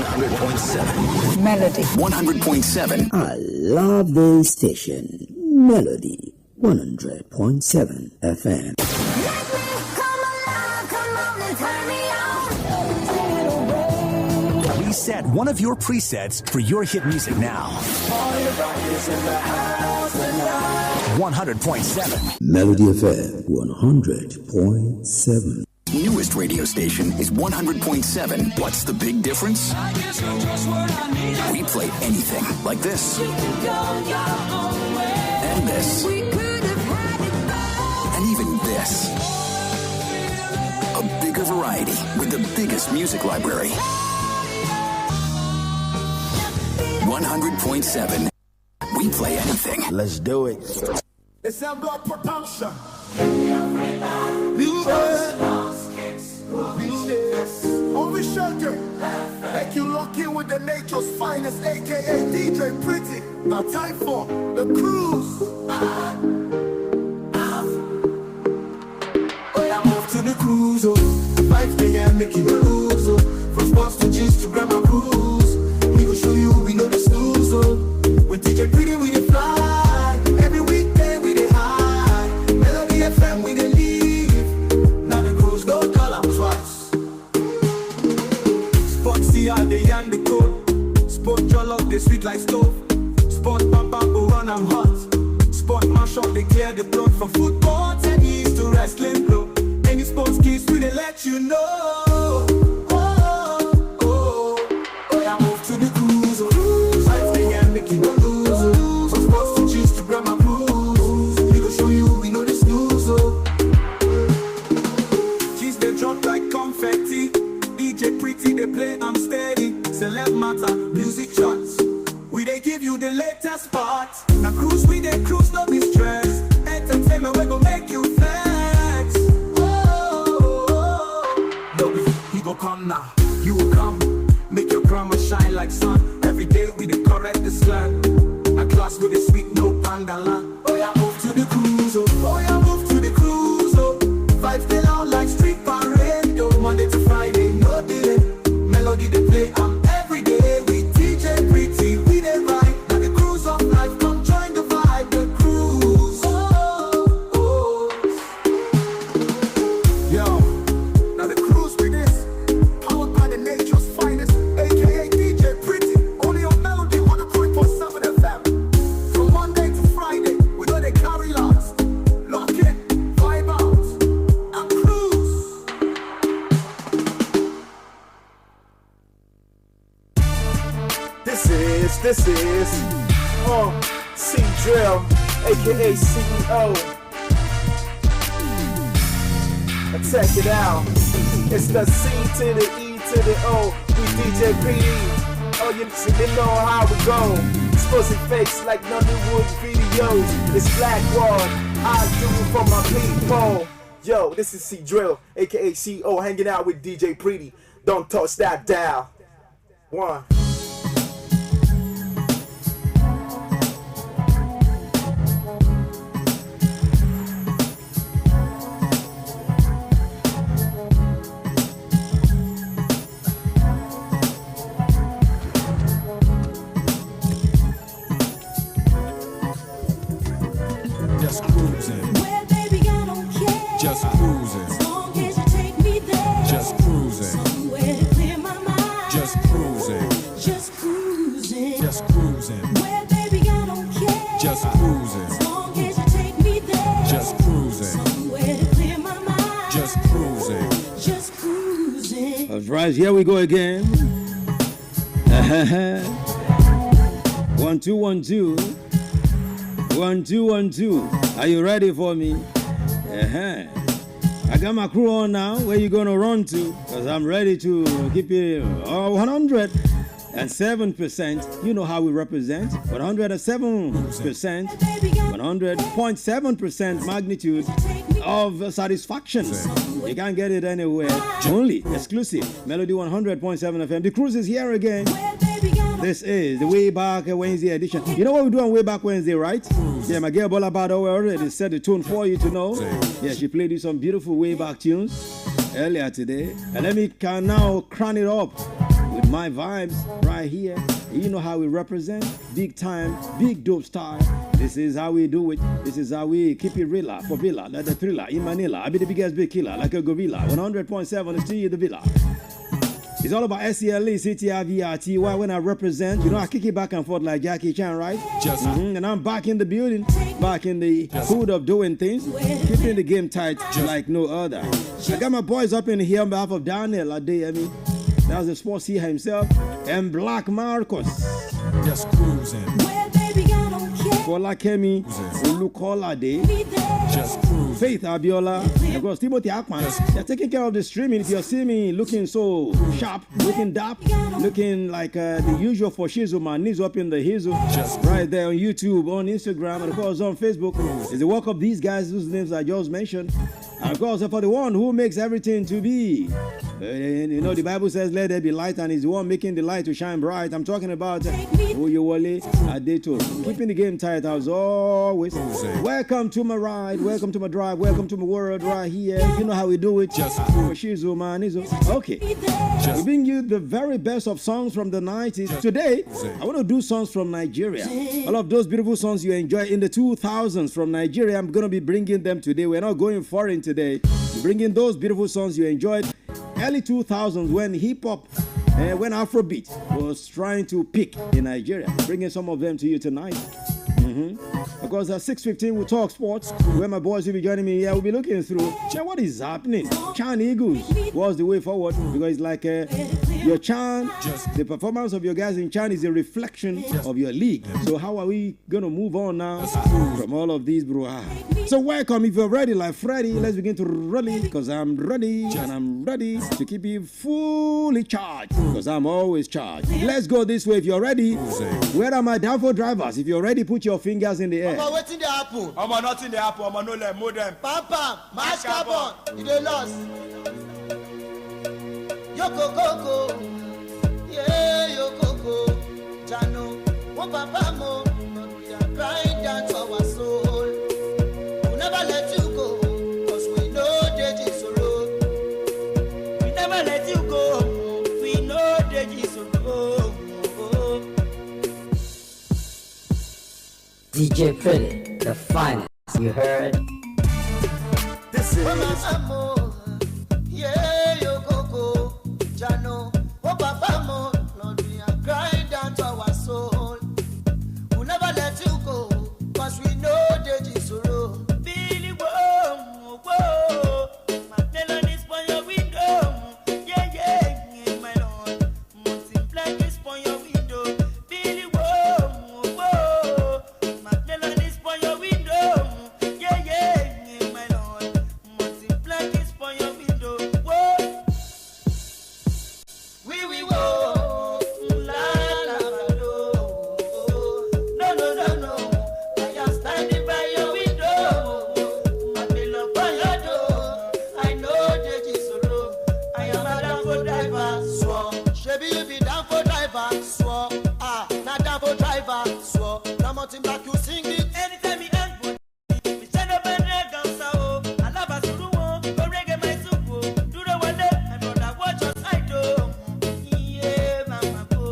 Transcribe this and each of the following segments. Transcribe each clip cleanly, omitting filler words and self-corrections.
100.7. Melody. 100.7. I love this station. Melody 100.7 FM. Reset one of your presets for your hit music now. 100.7. Melody FM 100.7. Newest radio station is 100.7. What's the big difference? We play anything like this. And this. And even this. A bigger variety with the biggest music library. 100.7. We play anything. Let's do it. It's a blood production. Over shelter. Make you lock in with the nature's finest, aka DJ Pretty. Now time for the cruise. Oh, I move to the cruise. 5 a.m. making the lose. From sports to G's to grandma cruise. We will show you we know the snooze. With DJ Pretty we dey fly. Every weekday we dey high. Melody FM we dey leave. Now the cruise go call am twice. Sports see how they and the code. Sport jollof they sweet like stove. Sport bam bam go run am hot. Sport mash up they clear the blood from football tennis to wrestling blow. Any sports kids we dey let you know. Music charts, we they give you the latest parts. Now cruise, we they cruise, no be stress. Entertainment, we gon' make you flex. No, he go come now, you will come. Make your grammar shine like sun. Every day we dey correct the slang. A class with the sweet, no pandala. Oh yeah, move to the cruise, oh yeah, move to the cruise, oh. 5 day long like street parade, oh. Monday to Friday, no delay. Melody they play, every day with DJ Pretty, we dey ride. Now the cruise of life, come join the vibe, the cruise. Yo, now the cruise with this, powered by the nature's finest, aka DJ Pretty, only on Melody 100.7 FM. From Monday to Friday, we know they carry lots. Lock in, vibe out, and cruise. This is C-Drill, aka CEO. Check it out. It's the C to the E to the O. We DJ Pretty. Oh, you know how we go. Supposed face like Nollywood videos. It's Black Wall. I do it for my people. Yo, this is C-Drill, aka CEO, hanging out with DJ Pretty. Don't touch that dial. One. Just cruising. Well, baby, I don't care. Just cruising. As long as you take me there. Just cruising. Somewhere to clear my mind. Just cruising. Just cruising. Just cruising. Well, baby, I don't care. Just cruising. As long as you take me there. Just cruising. Somewhere to clear my mind. Just cruising. Just cruising. All right, here we go again. 1 2 1 2. 1 2 1 2. Are you ready for me? I got my crew on now. Where you gonna run to? Because I'm ready to keep it 107%. You know how we represent. 107%. 100.7% magnitude of satisfaction. You can't get it anywhere. Only exclusive. Melody 100.7 FM. The cruise is here again. This is the Way Back Wednesday edition. You know what we do on Way Back Wednesday, right? Yeah, my girl Bola Bado already set the tune for you to know. Yeah, she played you some beautiful Way Back tunes earlier today. And let me now crown it up with My vibes right here. You know how we represent. Big time, big dope style. This is how we do it. This is how we keep it real for Villa, like the thriller in Manila. I be the biggest big killer, like a gorilla. 100.7 is still the Villa. It's all about SELE, CTIVRTY. When I represent, you know, I kick it back and forth like Jackie Chan, right? And I'm back in the building, back in the hood of doing things, keeping the game tight like no other. I got my boys up in here on behalf of Daniel Adeyemi. That's the sports here himself, and Black Marcus. Just cruising. Kola Kemi, Olukolade, Just cruising. Faith Abiola, of course Timothy Akman. They're taking care of the streaming. If you see me looking so sharp, looking dap, looking like the usual for Shizu, my knees up in the hizzle, right there on YouTube, on Instagram, and of course on Facebook. It's the work of these guys whose names I just mentioned. And of course, for the one who makes everything to be. You know, the Bible says, let there be light, and he's the one making the light to shine bright. I'm talking about Oyewole Adeto. Keeping the game tight as always. Welcome to my ride, welcome to my drive, welcome to my world right here. You know how we do it. Shizu, man. Okay. We bring you the very best of songs from the 90s. Today, I want to do songs from Nigeria. All of those beautiful songs you enjoy in the 2000s from Nigeria, I'm going to be bringing them today. We're not going foreign today. We're bringing those beautiful songs you enjoyed early 2000s when hip-hop, when Afrobeat was trying to peak in Nigeria. Bringing some of them to you tonight. Of course, at 6:15 we'll talk sports, where my boys will be joining me here. We'll be looking through what is happening. Chan Eagles was the way forward, because it's like your Chan, the performance of your guys in Chan is a reflection of your league. So how are we going to move on now from all of these, bro? So welcome. If you're ready like Freddy, let's begin to rally, because I'm ready, and I'm ready to keep you fully charged, because I'm always charged. Let's go this way if you're ready. Where are my downfall drivers? If you're ready, put your fingers in the air. Omo, wetin dey happen? Omo, nothing dey happen. Omo, no let modem. Pam pam, mash carbon. You dey lost. Yoko koko, yeah, yoko koko. Jano, wo papa mo, we are crying down to our soul. We'll never let you go, 'cause we know Deji sorrow. We never let you go, we know Deji sorrow. DJ Pretty, the finest, you heard? This is yeah, yo coco, Jano, oh papa mo, Lord, we are crying down to our soul. We'll never let you go, 'cause we know Deji sorrow. Billy, whoa, whoa, my melodies for your window. Yeah, yeah, my Lord, multiply this for your window. Billy, whoa, whoa, my melodies for your window. Yeah, yeah, my Lord, multiply this for your window. Whoa, we whoa, la la la lo. No, no, no, no, I am standing by your window. My beloved by your door. I know Deji sorrow. I am a down for driver, swore. Shebi you be down for driver, swore. Ah, not down for driver, swore. No mountain back you sing it. Anytime you end body, we stand up and reggae sao. I love us to go reggae my supo. Do the one day, my brother watch us I do. Yeah, mama go.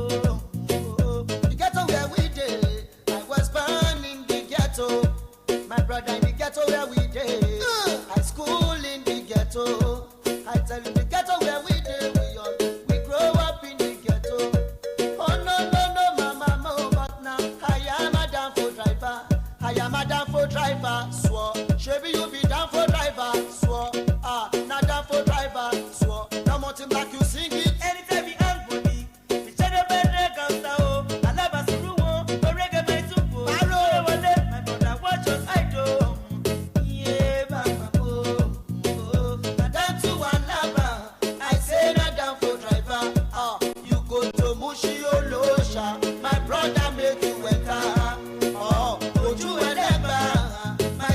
The ghetto where we did, I was born in the ghetto. My brother in the ghetto where we did. I school in the ghetto. I tell you the ghetto where we did. We grow up in the ghetto. Oh no no no mama mo, but now I am a down for driver. I am a down for driver. Swore. Shebi you be down for driver. Swore. Ah, not down for driver. Swore. No mountain back you sing it. Anytime you hand body, we stand up and reggae sao. I love us to go reggae my supo. My brother watch us I do. Yeah, mama go. Now down to one lava. I say not down for driver. Ah, you go to Mushi Olosha. My brother make you enter. Oh, go to Eleba. My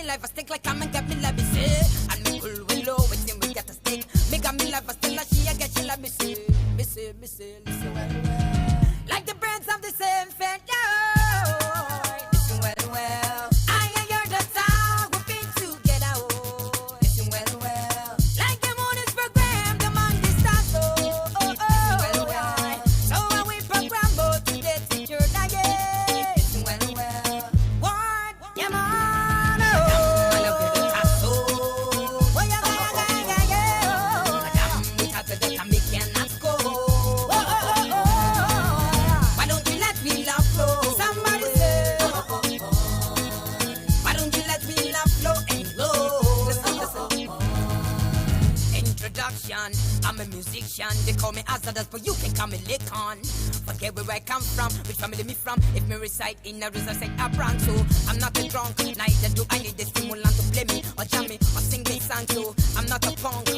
she life a stick like come and get me love say. And me cool with low, with him we get a stick. Me got me life a still like she a get she love me say. Listen well. Like the birds of the same feather. Listen well. I hear the sound we've been together. Oh, listen well. Like the moon is programmed among the stars. Oh, well. So when we program both today, teacher, yeah. Listen well. What? Yeah, man. Oh, I love you, the tasso. Oh, yeah. Madam, without the data, me cannot go. Why don't you let me love flow? Somebody say, why don't you let me love flow and glow? Listen. Introduction, I'm a musician. They call me Azadas, but you can call me Lekon. Forget where I come from, which family me from. If me reside in a resort, say a Bronx, so I'm not a drunk. Neither do I need a stimulant to play me or jam me or sing me song. So I'm not a punk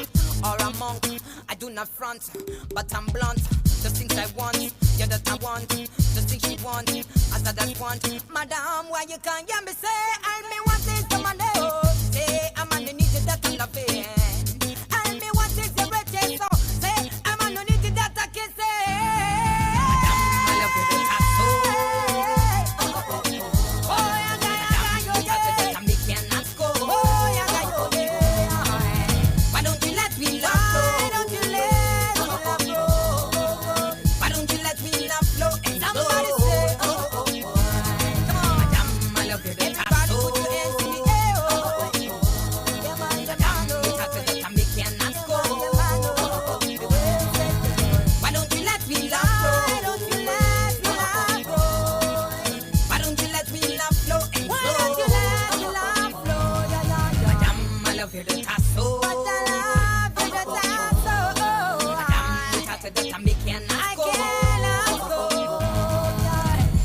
or a monk. I do not front, but I'm blunt. The things I want, yeah, that I want. The things she want, Azadas want. Madam, why you can't hear me say? I me what is the money? Oh, say I'm on the need that I love it. I me what is the riches? So say I'm on the need that I can say. I love you, the tasso. Oh, yeah. Me cannot go. Oh, yeah. Why don't you let me love? Why don't you let me love? Why don't you let me love flow and somebody say, come on, madam, I love you, the tasso. Put your hands in the air, yeah, madam, without the data, me cannot go. Why don't you let me love? Why don't you let me love? Why don't you let me love flow and why don't you let me love flow? Madam, I love you, the tasso. But I love you, the tasso. Madam, without the data, me cannot go.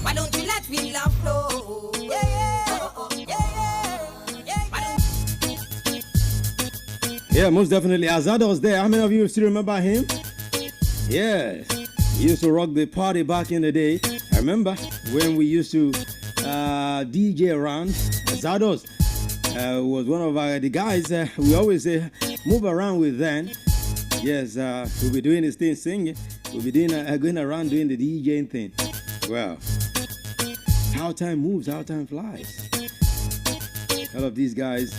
Why don't you let me love flow? Yeah, most definitely. Azada was there. How many of you still remember him? Yes. He used to rock the party back in the day. I remember when we used to DJ around. Azados was one of the guys we always move around with then. Yes, we'll be doing this thing singing. We'll be doing going around doing the DJing thing. Well, how time moves, how time flies. All of these guys,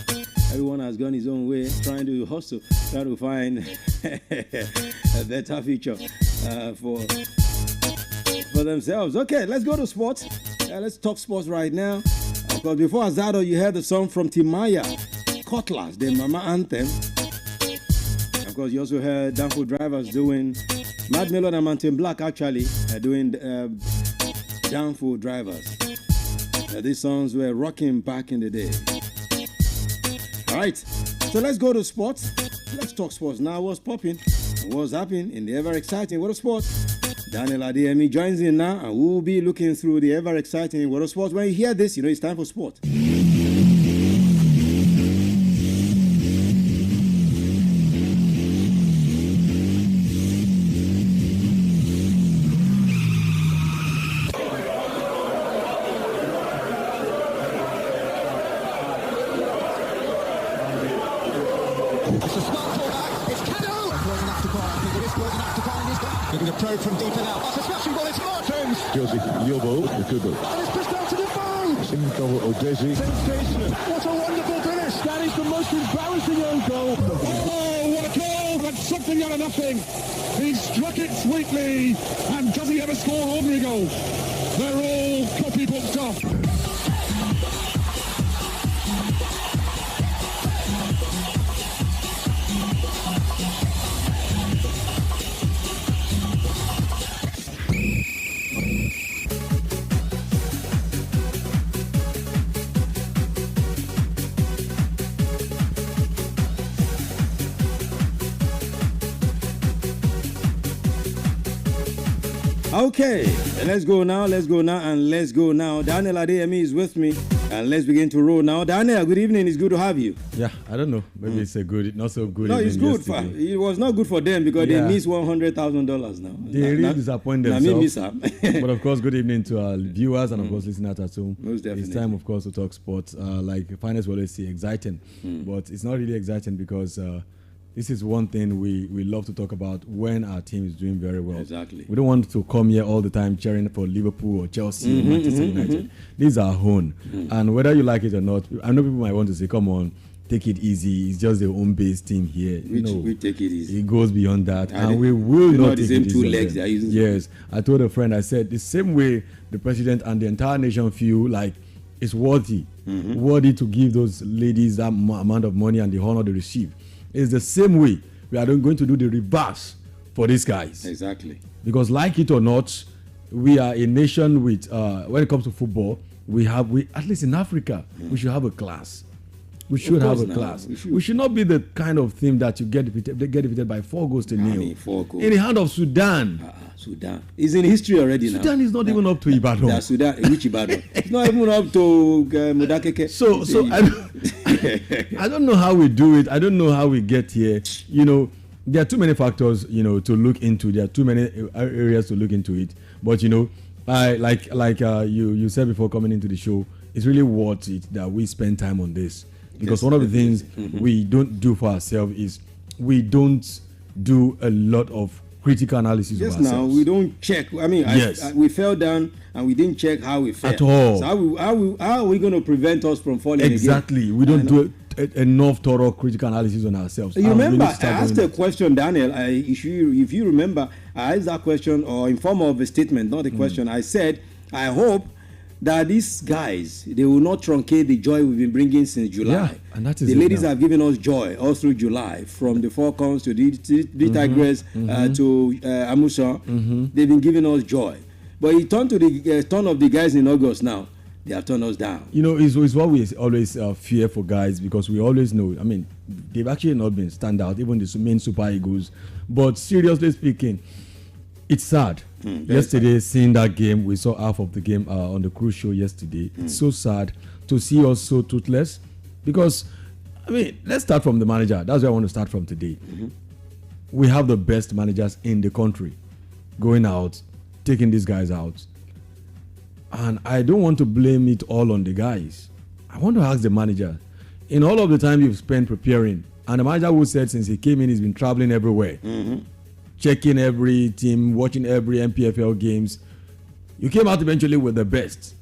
everyone has gone his own way, trying to hustle, trying to find a better future for themselves. Okay, let's go to sports. Let's talk sports right now. Because before Azado, you heard the song from Timaya, Cutlass, the Mama Anthem. Of course, you also heard Danfo Drivers doing Mad Melon and Mountain Black, actually, doing Danfo Drivers. These songs were rocking back in the day. All right, so let's go to sports. Let's talk sports now. What's popping? What's happening in the ever exciting world of sports? Daniel Adeyemi joins in now, and we'll be looking through the ever exciting world of sports. When you hear this, you know it's time for sport. From deep and out. That's a smashing ball. It's Martins. Josie, Yobo, the good ball. And it's pushed out to the boat. Single Odesi. Sensational. What a wonderful finish. That is the most embarrassing own goal. Oh, what a goal. That's something out of nothing. He struck it sweetly. And does he ever score ordinary goals? They're all copybook stuff. Okay, let's go now. Daniel Adeyemi is with me. And let's begin to roll now. Daniel, good evening. It's good to have you. Yeah, I don't know. Maybe it's a good, not so good. No, it's good. It was not good for them because they missed $100,000 now. They really disappoint themselves. But of course, good evening to our viewers and of course listeners at home. Most definitely. It's time, of course, to talk sports. Like finance will always say exciting, but it's not really exciting because this is one thing we love to talk about when our team is doing very well. Exactly. We don't want to come here all the time cheering for Liverpool or Chelsea or Manchester United. These are our own. And whether you like it or not, I know people might want to say, come on, take it easy. It's just the home-based team here. We take it easy. It goes beyond that. And we will not take it easy. Two legs they are using. Yes. I told a friend, I said, the same way the president and the entire nation feel like it's worthy to give those ladies that amount of money and the honor they receive. It's the same way we are going to do the reverse for these guys. Exactly. Because like it or not, we are a nation with, when it comes to football, we at least in Africa, we should have a class. We should have a class. We should not be the kind of team that you get defeated by 4 goals to nil. 4 goals. In the hand of Sudan. Sudan is in history already now. Sudan is not even up to Ibadan. Sudan, which Ibadan? It's not even up to Modakeke. So I don't know how we do it. I don't know how we get here. There are too many factors, to look into. There are too many areas to look into it. But I like you said before coming into the show, it's really worth it that we spend time on this. Because one of the things we don't do for ourselves is we don't do a lot of critical analysis of ourselves. Now we don't check. I mean, we fell down and we didn't check how we fell. At all. So how are we going to prevent us from falling exactly. again? We don't do enough thorough critical analysis on ourselves. You remember, I asked a question, Daniel. If you remember, I asked that question, or in form of a statement, not a question. I said, I hope that these guys, they will not truncate the joy we've been bringing since July. Yeah, and that is the ladies have given us joy all through July, from the Falcons to the Tigress to Amusa. They've been giving us joy. But it turned to the turn of the guys in August now. They have turned us down. It's what we always fear for guys, because we always know, I mean, they've actually not been standout, even the main Super Eagles. But seriously speaking, it's sad. Yesterday, seeing that game, we saw half of the game on the cruise show yesterday. It's so sad to see us so toothless. Because, I mean, let's start from the manager. That's where I want to start from today. We have the best managers in the country going out, taking these guys out. And I don't want to blame it all on the guys. I want to ask the manager, in all of the time you've spent preparing, and the manager who said since he came in, he's been traveling everywhere. Checking every team, watching every MPFL games. You came out eventually with the best.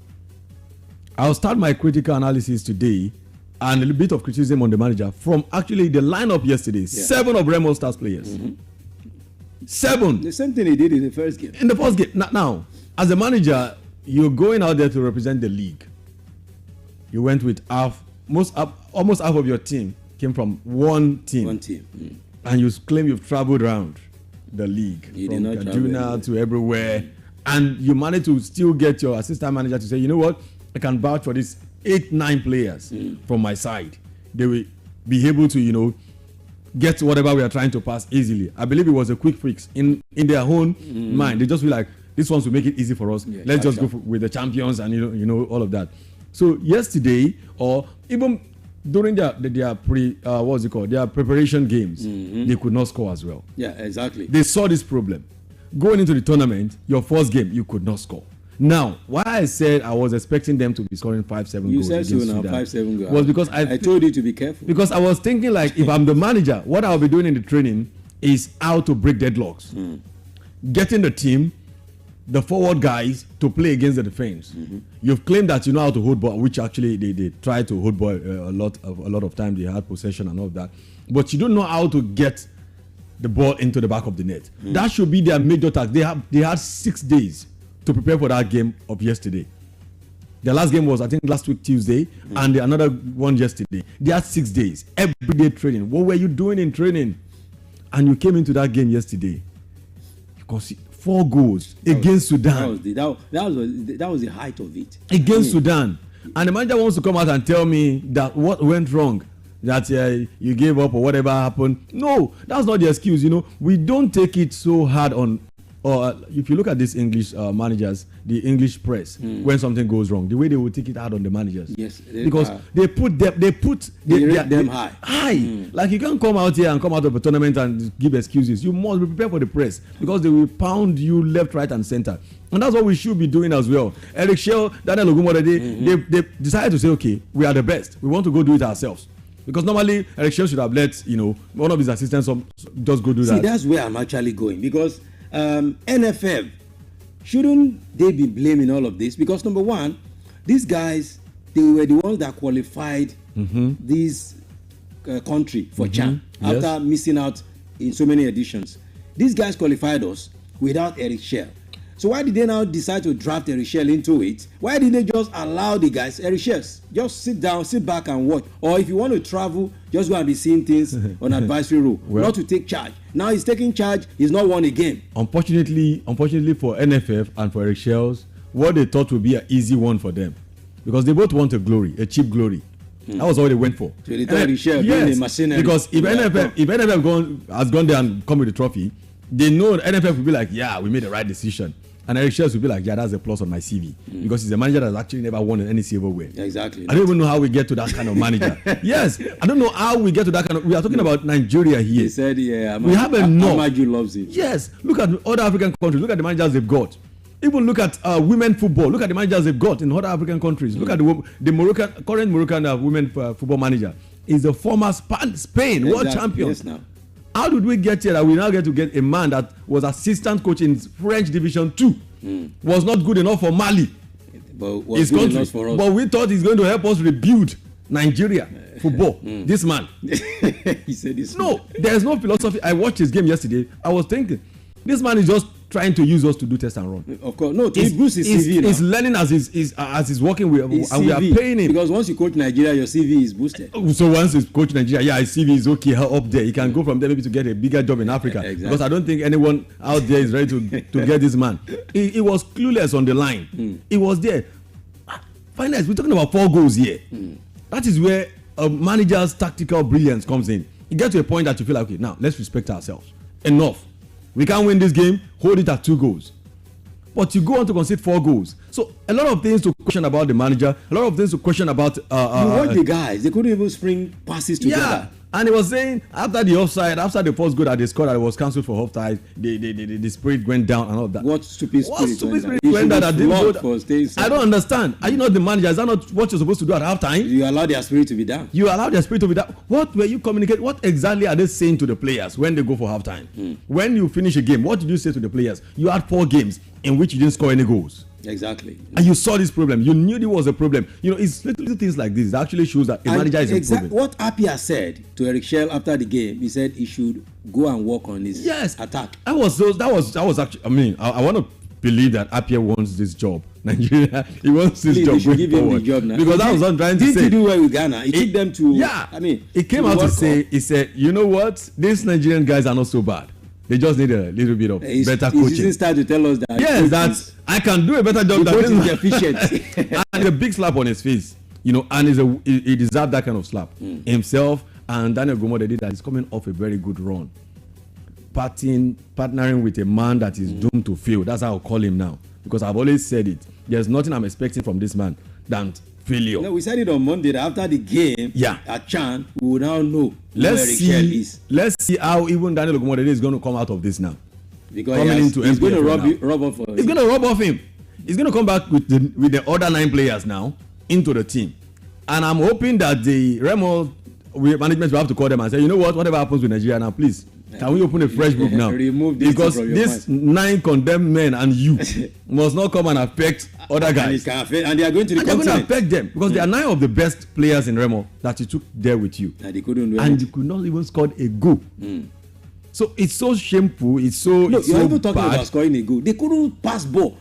I'll start my critical analysis today and a little bit of criticism on the manager from actually the lineup yesterday. 7 of Remo Stars players. 7. The same thing he did in the first game. In the first game. Now, as a manager, you're going out there to represent the league. You went with almost half of your team came from one team. And you claim you've traveled around the league from Kaduna to everywhere, and you managed to still get your assistant manager to say, you know what, I can vouch for these 8-9 players from my side. They will be able to get whatever we are trying to pass easily. I believe it was a quick fix in their own mind. They just feel like this ones will make it easy for us. Let's just go with the champions and all of that. So yesterday, or even during their their preparation games, they could not score as well. Yeah, exactly. They saw this problem. Going into the tournament, your first game, you could not score. Now, why I said I was expecting them to be scoring 5-7 goals. You said so now, 5-7 goals. Was because I told you to be careful. Because I was thinking, like, if I'm the manager, what I'll be doing in the training is how to break deadlocks. Getting the team, the forward guys, to play against the defense. You've claimed that you know how to hold ball, which actually they try to hold ball a lot of time. They had possession and all of that, but you don't know how to get the ball into the back of the net. That should be their major task. They had 6 days to prepare for that game of yesterday. The last game was, I think, last week Tuesday, and another one yesterday. They had 6 days, everyday training. What were you doing in training? And you came into that game yesterday. You can see 4 goals against Sudan. That was the height of it. Against Sudan. And the manager wants to come out and tell me that what went wrong, that you gave up or whatever happened. No, that's not the excuse. We don't take it so hard on or if you look at these English managers, the English press, when something goes wrong, the way they will take it out on the managers. Yes, because they rate them high. Like you can't come out here and come out of a tournament and give excuses. You must be prepared for the press because they will pound you left, right, and center. And that's what we should be doing as well. Eric Shell, Daniel Ogumode, they decided to say, okay, we are the best. We want to go do it ourselves. Because normally Eric Shell should have let one of his assistants just go do that. See, that's where I'm actually going, because NFF, shouldn't they be blaming all of this? Because number one, these guys, they were the ones that qualified this country for CHAN after missing out in so many editions. These guys qualified us without Eric Shell. So why did they now decide to draft Eric Shell into it? Why didn't they just allow the guys, Eric Shell, just sit down, sit back and watch? Or if you want to travel, just go and be seeing things on advisory role, not to take charge. Now he's taking charge, he's not won a game. Unfortunately for NFF and for Eric Shells, what they thought would be an easy one for them, because they both want a cheap glory. That was all they went for. So they thought Eric Shell being a machinery. Because if NFF has gone there and come with the trophy, they know NFF will be like, yeah, we made the right decision. And Eric Shells will be like, yeah, that's a plus on my CV. Because he's a manager that's actually never won any silverware. Exactly. I don't even know how we get to that kind of manager. Yes, I don't know how we get to that kind of... We are talking about Nigeria here. He said, yeah, we have enough. Amaju loves it. Yes, look at other African countries. Look at the managers they've got. Even look at women football. Look at the managers they've got in other African countries. Look at the current Moroccan women football manager. Is the former Spain world champion. Yes, now. How did we get here that we now get to get a man that was assistant coach in French Division 2? Was not good enough for Mali, but was good enough for us. But we thought he's going to help us rebuild Nigeria football. This man. He said this. No, there's no philosophy. I watched his game yesterday. I was thinking, this man is just trying to use us to do test and run. Of course, no. To boost his CV. He's learning as he's working with, and we are paying him. Because once you coach Nigeria, your CV is boosted. So once he's coach Nigeria, yeah, his CV is okay up there. He can go from there maybe to get a bigger job in Africa. Exactly. Because I don't think anyone out there is ready to get this man. He was clueless on the line. He was there. Finally, we're talking about 4 goals here. That is where a manager's tactical brilliance comes in. You get to a point that you feel like, okay, now let's respect ourselves. Enough. We can't win this game, hold it at 2 goals. But you go on to concede 4 goals. So a lot of things to question about the manager, a lot of things to question about... you watch the guys, they couldn't even spring passes together. Yeah, and he was saying after the offside, after the first goal that they scored that was cancelled for half-time, the spirit went down and all that. What stupid spirit went down? I don't understand. Are you not the manager? Is that not what you're supposed to do at half-time? You allow their spirit to be down. You allow their spirit to be down. What were you communicating? What exactly are they saying to the players when they go for half-time? When you finish a game, what did you say to the players? You had 4 games in which you didn't score any goals. Exactly. And you saw this problem. You knew there was a problem. It's little things like this that actually shows that a manager is improving. What Appiah said to Eric Shell after the game, he said he should go and work on his attack. That was actually. I want to believe that Appiah wants this job. Nigeria, he wants this job going forward. Because that was what I'm trying to say. He do well with Ghana. He took them to. Yeah. He came out to say, he said, you know what? These Nigerian guys are not so bad. They just need a little bit of better coaching. He started to tell us that. Yes, that I can do a better job than this. Is efficient. And a big slap on his face, and he deserved that kind of slap. Himself and Daniel Gomo, they did that. He's coming off a very good run. Partnering with a man that is doomed to fail. That's how I'll call him now. Because I've always said it. There's nothing I'm expecting from this man than failure. No, we said it on Monday that after the game at CHAN, we will now know Let's see how even Daniel Ogumode is going to come out of this now. Because he's going to rub off. He's going to rub off him. He's going to come back with the other 9 players now into the team. And I'm hoping that the Remo management will have to call them and say, you know what, whatever happens with Nigeria now, please, can we open a fresh book now? Remove this because these 9 condemned men and you must not come and affect other guys. And they are going to the continent. They're going to affect them because they are 9 of the best players in Remo that you took there with you. And they couldn't do and you could not even score a goal. So it's so shameful. It's so Look, you're even talking about scoring a goal. They couldn't pass ball.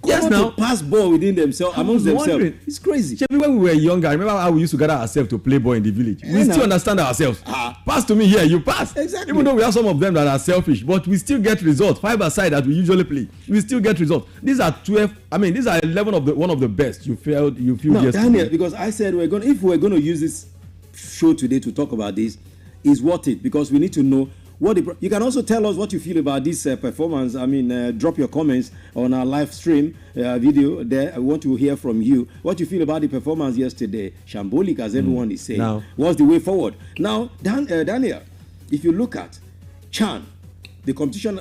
Yes, now pass ball within themselves, amongst themselves. It's crazy. When we were younger, I remember how we used to gather ourselves to play ball in the village. We still understand ourselves. Pass to me here, you pass. Exactly. Even though we have some of them that are selfish, but we still get results. 5-a-side that we usually play, we still get results. These are 12. These are 11 of the one of the best. You feel yesterday. Daniel, because I said if we're going to use this show today to talk about this, is worth it because we need to know you can also tell us what you feel about this performance. I mean, drop your comments on our live stream video there. I want to hear from you what you feel about the performance yesterday. Shambolic, as everyone is saying. Now, what's the way forward? Now, Daniel, if you look at Chan, the competition,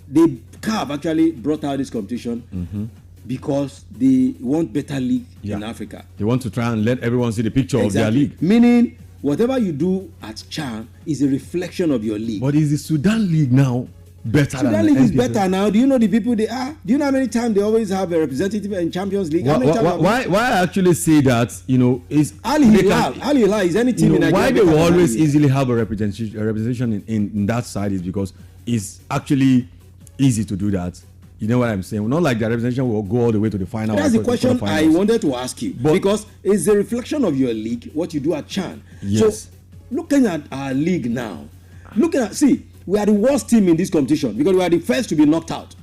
the CAF actually brought out this competition because they want better league in Africa. They want to try and let everyone see the picture of their league. Meaning, whatever you do at Chan is a reflection of your league. But is the Sudan league now better than the Sudan league is NPFL? better now. Do you know the people they are? Do you know how many times they always have a representative in Champions League? Why I actually say that, is Al Hilal is any team in Nigeria. Why they will always easily have a representation in that side is because it's actually easy to do that. You know what I'm saying? Not like the representation will go all the way to the final. That's the question I wanted to ask you. Because it's a reflection of your league, what you do at Chan. Yes. So, looking at our league now, we are the worst team in this competition because we are the first to be knocked out.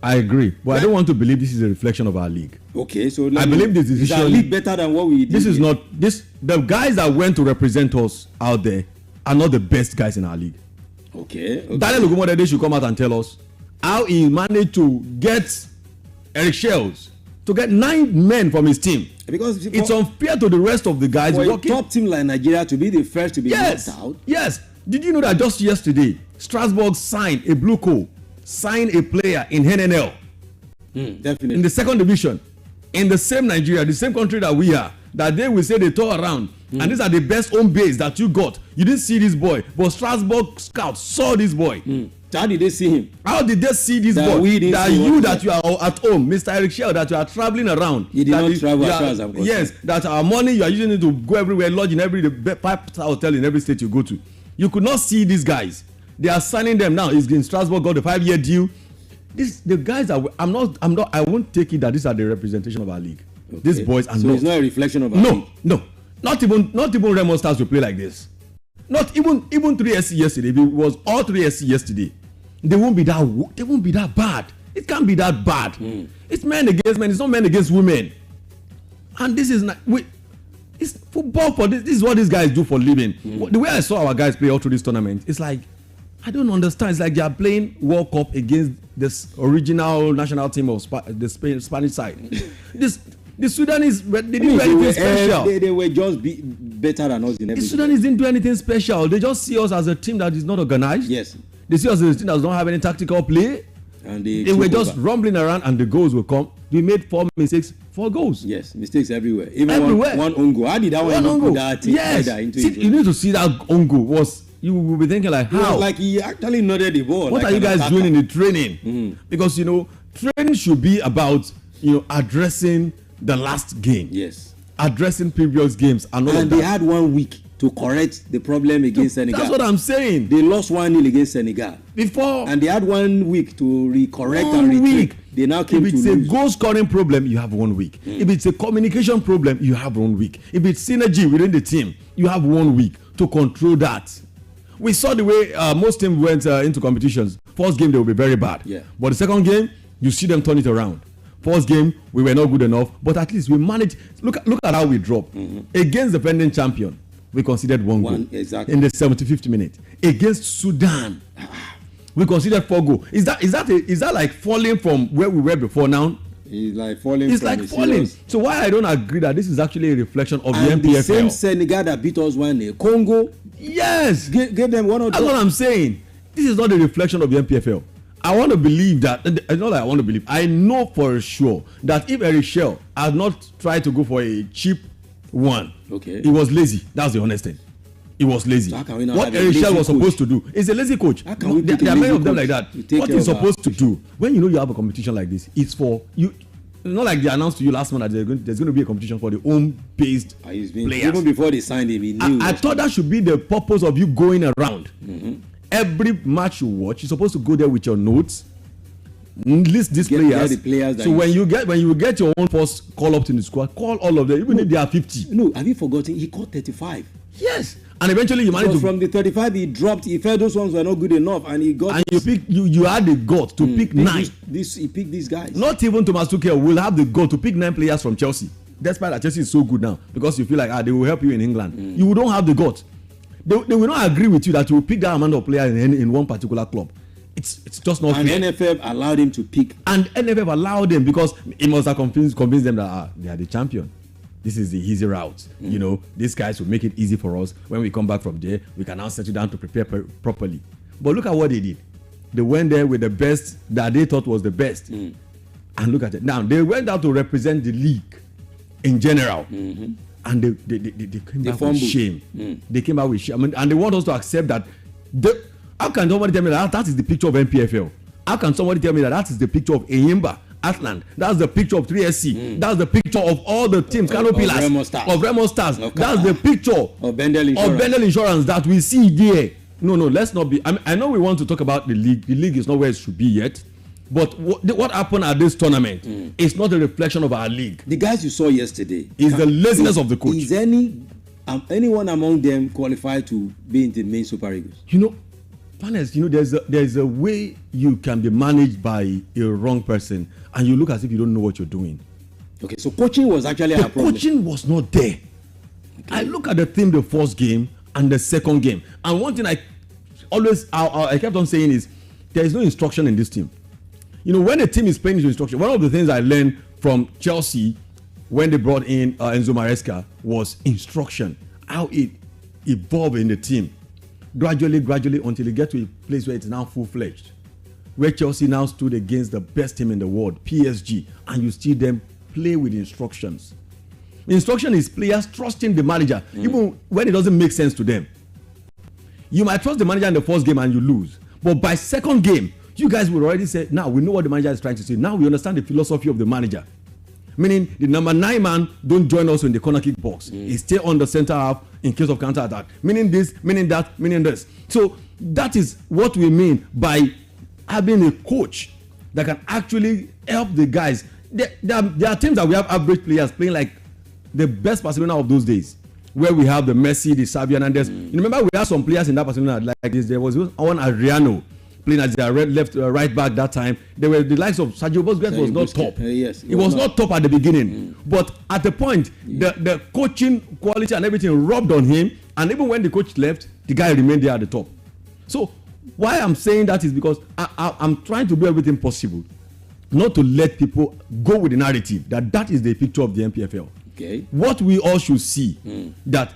I agree. But I don't want to believe this is a reflection of our league. Okay, so I believe this is our league better than what we did. This is not the guys that went to represent us out there are not the best guys in our league. Okay. Daniel Ogumodede should come out and tell us how he managed to get Eric Shells to get 9 men from his team. Because it's unfair to the rest of the guys. For a top team like Nigeria to be the first to be knocked out. Yes. Did you know that just yesterday, Strasbourg signed a blue coat, signed a player in NNL. Definitely. In the second division. In the same Nigeria, the same country that we are. That they will say they tour around. And these are the best home base that you got. You didn't see this boy. But Strasbourg scouts saw this boy. How did they see him? How did they see this boy? That you are at home, Mr. Eric Shell, that you are traveling around. You did not travel as far as I'm concerned. Yes, that our money you are using it to go everywhere, lodge in every 5-star hotel in every state you go to. You could not see these guys. They are signing them now. It's in Strasbourg, got the 5-year deal. The guys are. I won't take it that these are the representation of our league. Okay. These boys are not. So it's not a reflection of our league. No. Not even Remo Stars will play like this. Not even 3SC yesterday. If it was all 3SC yesterday, they won't be that bad. It can't be that bad. It's men against men. It's not men against women. And this is not. It's football for this. This is what these guys do for living. The way I saw our guys play all through this tournament, it's like I don't understand. It's like they are playing World Cup against this original national team of the Spanish side. The Sudanese, they didn't do anything special. They were just better than us in everything. The Sudanese didn't do anything special. They just see us as a team that is not organized. Yes. They see us as a team that does not have any tactical play. And they were just rumbling around and the goals will come. We made 4 mistakes, 4 goals. Yes, mistakes everywhere. Even one own goal. How did that one put that thing into it? You need to see that own goal you will be thinking like, how? Like he actually nodded the ball. What are you guys doing in the training? Because, training should be about, addressing the last game. Yes. Addressing previous games. And they had 1 week to correct the problem against Senegal. That's what I'm saying. They lost 1-0 against Senegal. And they had 1 week to correct and retreat. They now came to lose. If it's a goal scoring problem, you have 1 week. If it's a communication problem, you have 1 week. If it's synergy within the team, you have 1 week to control that. We saw the way most teams went into competitions. First game, they will be very bad. Yeah. But the second game, you see them turn it around. First game, we were not good enough, but at least we managed. Look at how we dropped. Against the defending champion, we conceded 1 goal. Exactly. In the 75th minute. Against Sudan, we conceded 4 goals. Is that like falling from where we were before now? It's like falling. It's like falling. So why I don't agree that this is actually a reflection of the NPFL. The same Senegal that beat us 1-0. Congo. Yes. Give them 1 or 2. That's what I'm saying. This is not a reflection of the NPFL. I want to believe that. It's not like I want to believe. I know for sure that if Eric Shell had not tried to go for a cheap one, he was lazy. That's the honest thing. He was lazy. So what Eric Shell was supposed to do is a lazy coach. There are many of them like that. What he's supposed to do when you have a competition like this, it's for you. Not like they announced to you last month that there's going to be a competition for the home-based players. Even before they signed him, he knew. I thought that should be the purpose of you going around. Every match you watch, you're supposed to go there with your notes, list these players. So when you get your own first call up to the squad, call all of them, even if they are 50. No, have you forgotten? He called 35. Yes, and eventually you managed to. From the 35, he dropped. He felt those ones were not good enough, and he got. And you had the gut to pick 9. He picked these guys. Not even Thomas Tuchel will have the gut to pick 9 players from Chelsea. Despite that Chelsea is so good now, because you feel like they will help you in England. You don't have the gut. they will not agree with you that you will pick that amount of players in one particular club. It's just not fair. And NFF allowed him to pick. And NFF allowed him because he must have convinced them that they are the champion. This is the easy route. You know, these guys will make it easy for us. When we come back from there, we can now settle down to prepare properly. But look at what they did. They went there with the best that they thought was the best. And look at it. Now, they went out to represent the league in general. And they came back with shame. They came back with shame. I mean, and they want us to accept that. How can somebody tell me that is the picture of NPFL? How can somebody tell me that is the picture of Eyimba, Atland? That's the picture of 3SC. That's the picture of all the teams, Kano Pillars, of Remo Stars. That's the picture of Bendel Insurance that we see there. No, let's not be. I know we want to talk about the league. The league is not where it should be yet. But what happened at this tournament is not a reflection of our league. The guys you saw yesterday is the laziness of the coach. Is anyone among them qualified to be in the main Super Eagles? You know, honest, you know, there's a way you can be managed by a wrong person, and you look as if you don't know what you're doing. Okay, so coaching was actually a problem. Coaching was not there. Okay. I look at the team, the first game and the second game, and one thing I kept on saying is there is no instruction in this team. You know, when a team is playing into instruction, one of the things I learned from Chelsea when they brought in Enzo Maresca was instruction, how it evolved in the team. Gradually, until you get to a place where it's now full-fledged. Where Chelsea now stood against the best team in the world, PSG, and you see them play with instructions. Instruction is players trusting the manager, even when it doesn't make sense to them. You might trust the manager in the first game and you lose. But by second game, you guys will already say, now we know what the manager is trying to say. Now we understand the philosophy of the manager. Meaning the number 9 man don't join us in the corner kick box. He stay on the center half in case of counter attack. Meaning this, meaning that, meaning this. So that is what we mean by having a coach that can actually help the guys. There are teams that we have average players playing like the best Barcelona of those days, where we have the Messi, the Xavi Hernandez. You remember we had some players in that Barcelona like this. There was one Adriano playing as their right back that time. They were the likes of Sergio Busquets was not top. Yes, it was not top at the beginning. But at the point, the coaching quality and everything rubbed on him. And even when the coach left, the guy remained there at the top. So why I'm saying that is because I'm trying to do everything possible not to let people go with the narrative that is the picture of the NPFL. Okay. What we all should see that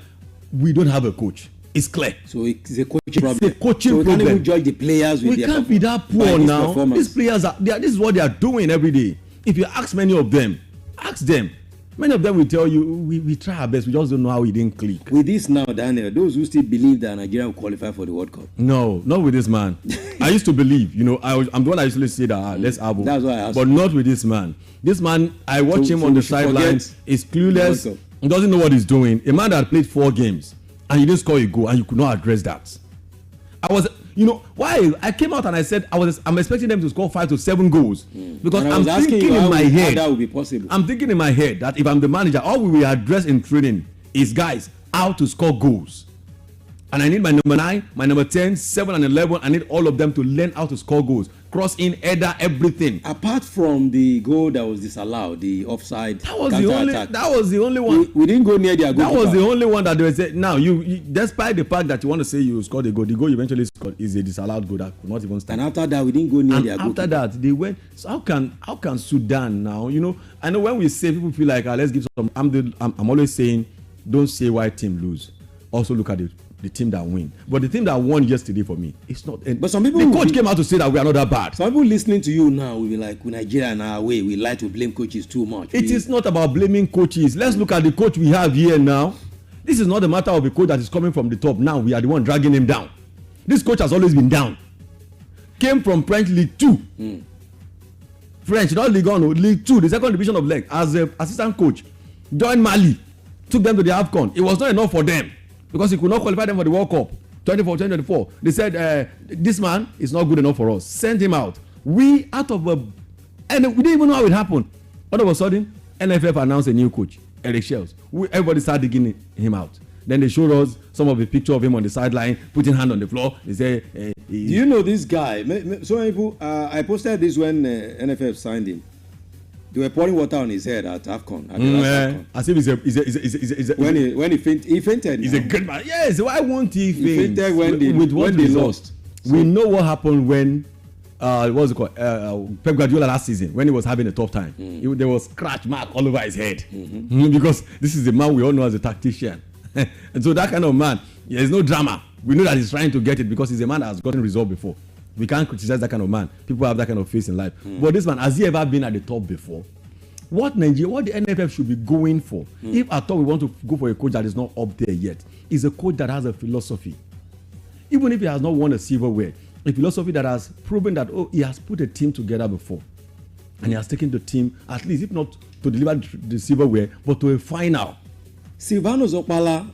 we don't have a coach. It's clear. So it's a coaching problem. It's a coaching so we problem. Can't even judge the players with we can't be that poor now. These players this is what they are doing every day. If you ask many of them, ask them. Many of them will tell you, we try our best. We just don't know how we didn't click. With this now, Daniel, those who still believe that Nigeria will qualify for the World Cup. No, not with this man. I used to believe, you know, I'm the one that used to say that, let's have That's why I asked. But not with this man. This man, I watch him on the sidelines. He's clueless. He doesn't know what he's doing. A man that played 4 games and you didn't score a goal and you could not address that. You know, why? I came out and I said I'm expecting them to score 5 to 7 goals. Because I'm thinking in my head. That would be possible. I'm thinking in my head that if I'm the manager, all we will address in training is, guys, how to score goals. And I need my number 9, my number 10, 7 and 11. I need all of them to learn how to score goals. Cross in, header, everything. Apart from the goal that was disallowed, the offside, that was the only one. We didn't go near their goal. That was the only one that they said. Now, you despite the fact that you want to say you scored a goal, the goal you eventually scored is a disallowed goal that could not even stand. And after that, we didn't go near their goal. After that, they went. So how can Sudan now? You know, I know when we say, people feel like let's give some. I'm always saying, don't say why team lose. Also look at the team that win. But the team that won yesterday for me, it's not. But some people, the coach came out to say that we are not that bad. Some people listening to you now will be like, Nigeria in our way, we like to blame coaches too much. It is not about blaming coaches. Let's look at the coach we have here now. This is not a matter of a coach that is coming from the top. Now we are the one dragging him down. This coach has always been down. Came from French League 2. French, not Ligue 1, League 2, the second division of league, as an assistant coach. Joined Mali, took them to the AFCON. It was not enough for them, because he could not qualify them for the World Cup 2024. They said this man is not good enough for us. Send him out. And we didn't even know how it happened. All of a sudden, NFF announced a new coach, Eric Shells. Everybody started digging him out. Then they showed us some of the picture of him on the sideline, putting hand on the floor. They say, do you know this guy? So many people. I posted this when NFF signed him. They were pouring water on his head at AFCON. AFCON. As if he's a when he fainted. He's a great man. Yes, why won't he faint? He fainted when they lost. We know what happened when what's it called? Pep Guardiola last season when he was having a tough time. There was scratch mark all over his head because this is the man we all know as a tactician. And so that kind of man, there's no drama. We know that he's trying to get it because he's a man that has gotten results before. We can't criticize that kind of man. People have that kind of face in life. But this man, has he ever been at the top before? What the NFF should be going for, if at all we want to go for a coach that is not up there yet, is a coach that has a philosophy. Even if he has not won a silverware, a philosophy that has proven that, he has put a team together before. And he has taken the team, at least, if not to deliver the silverware, but to a final. Silvano Zopala,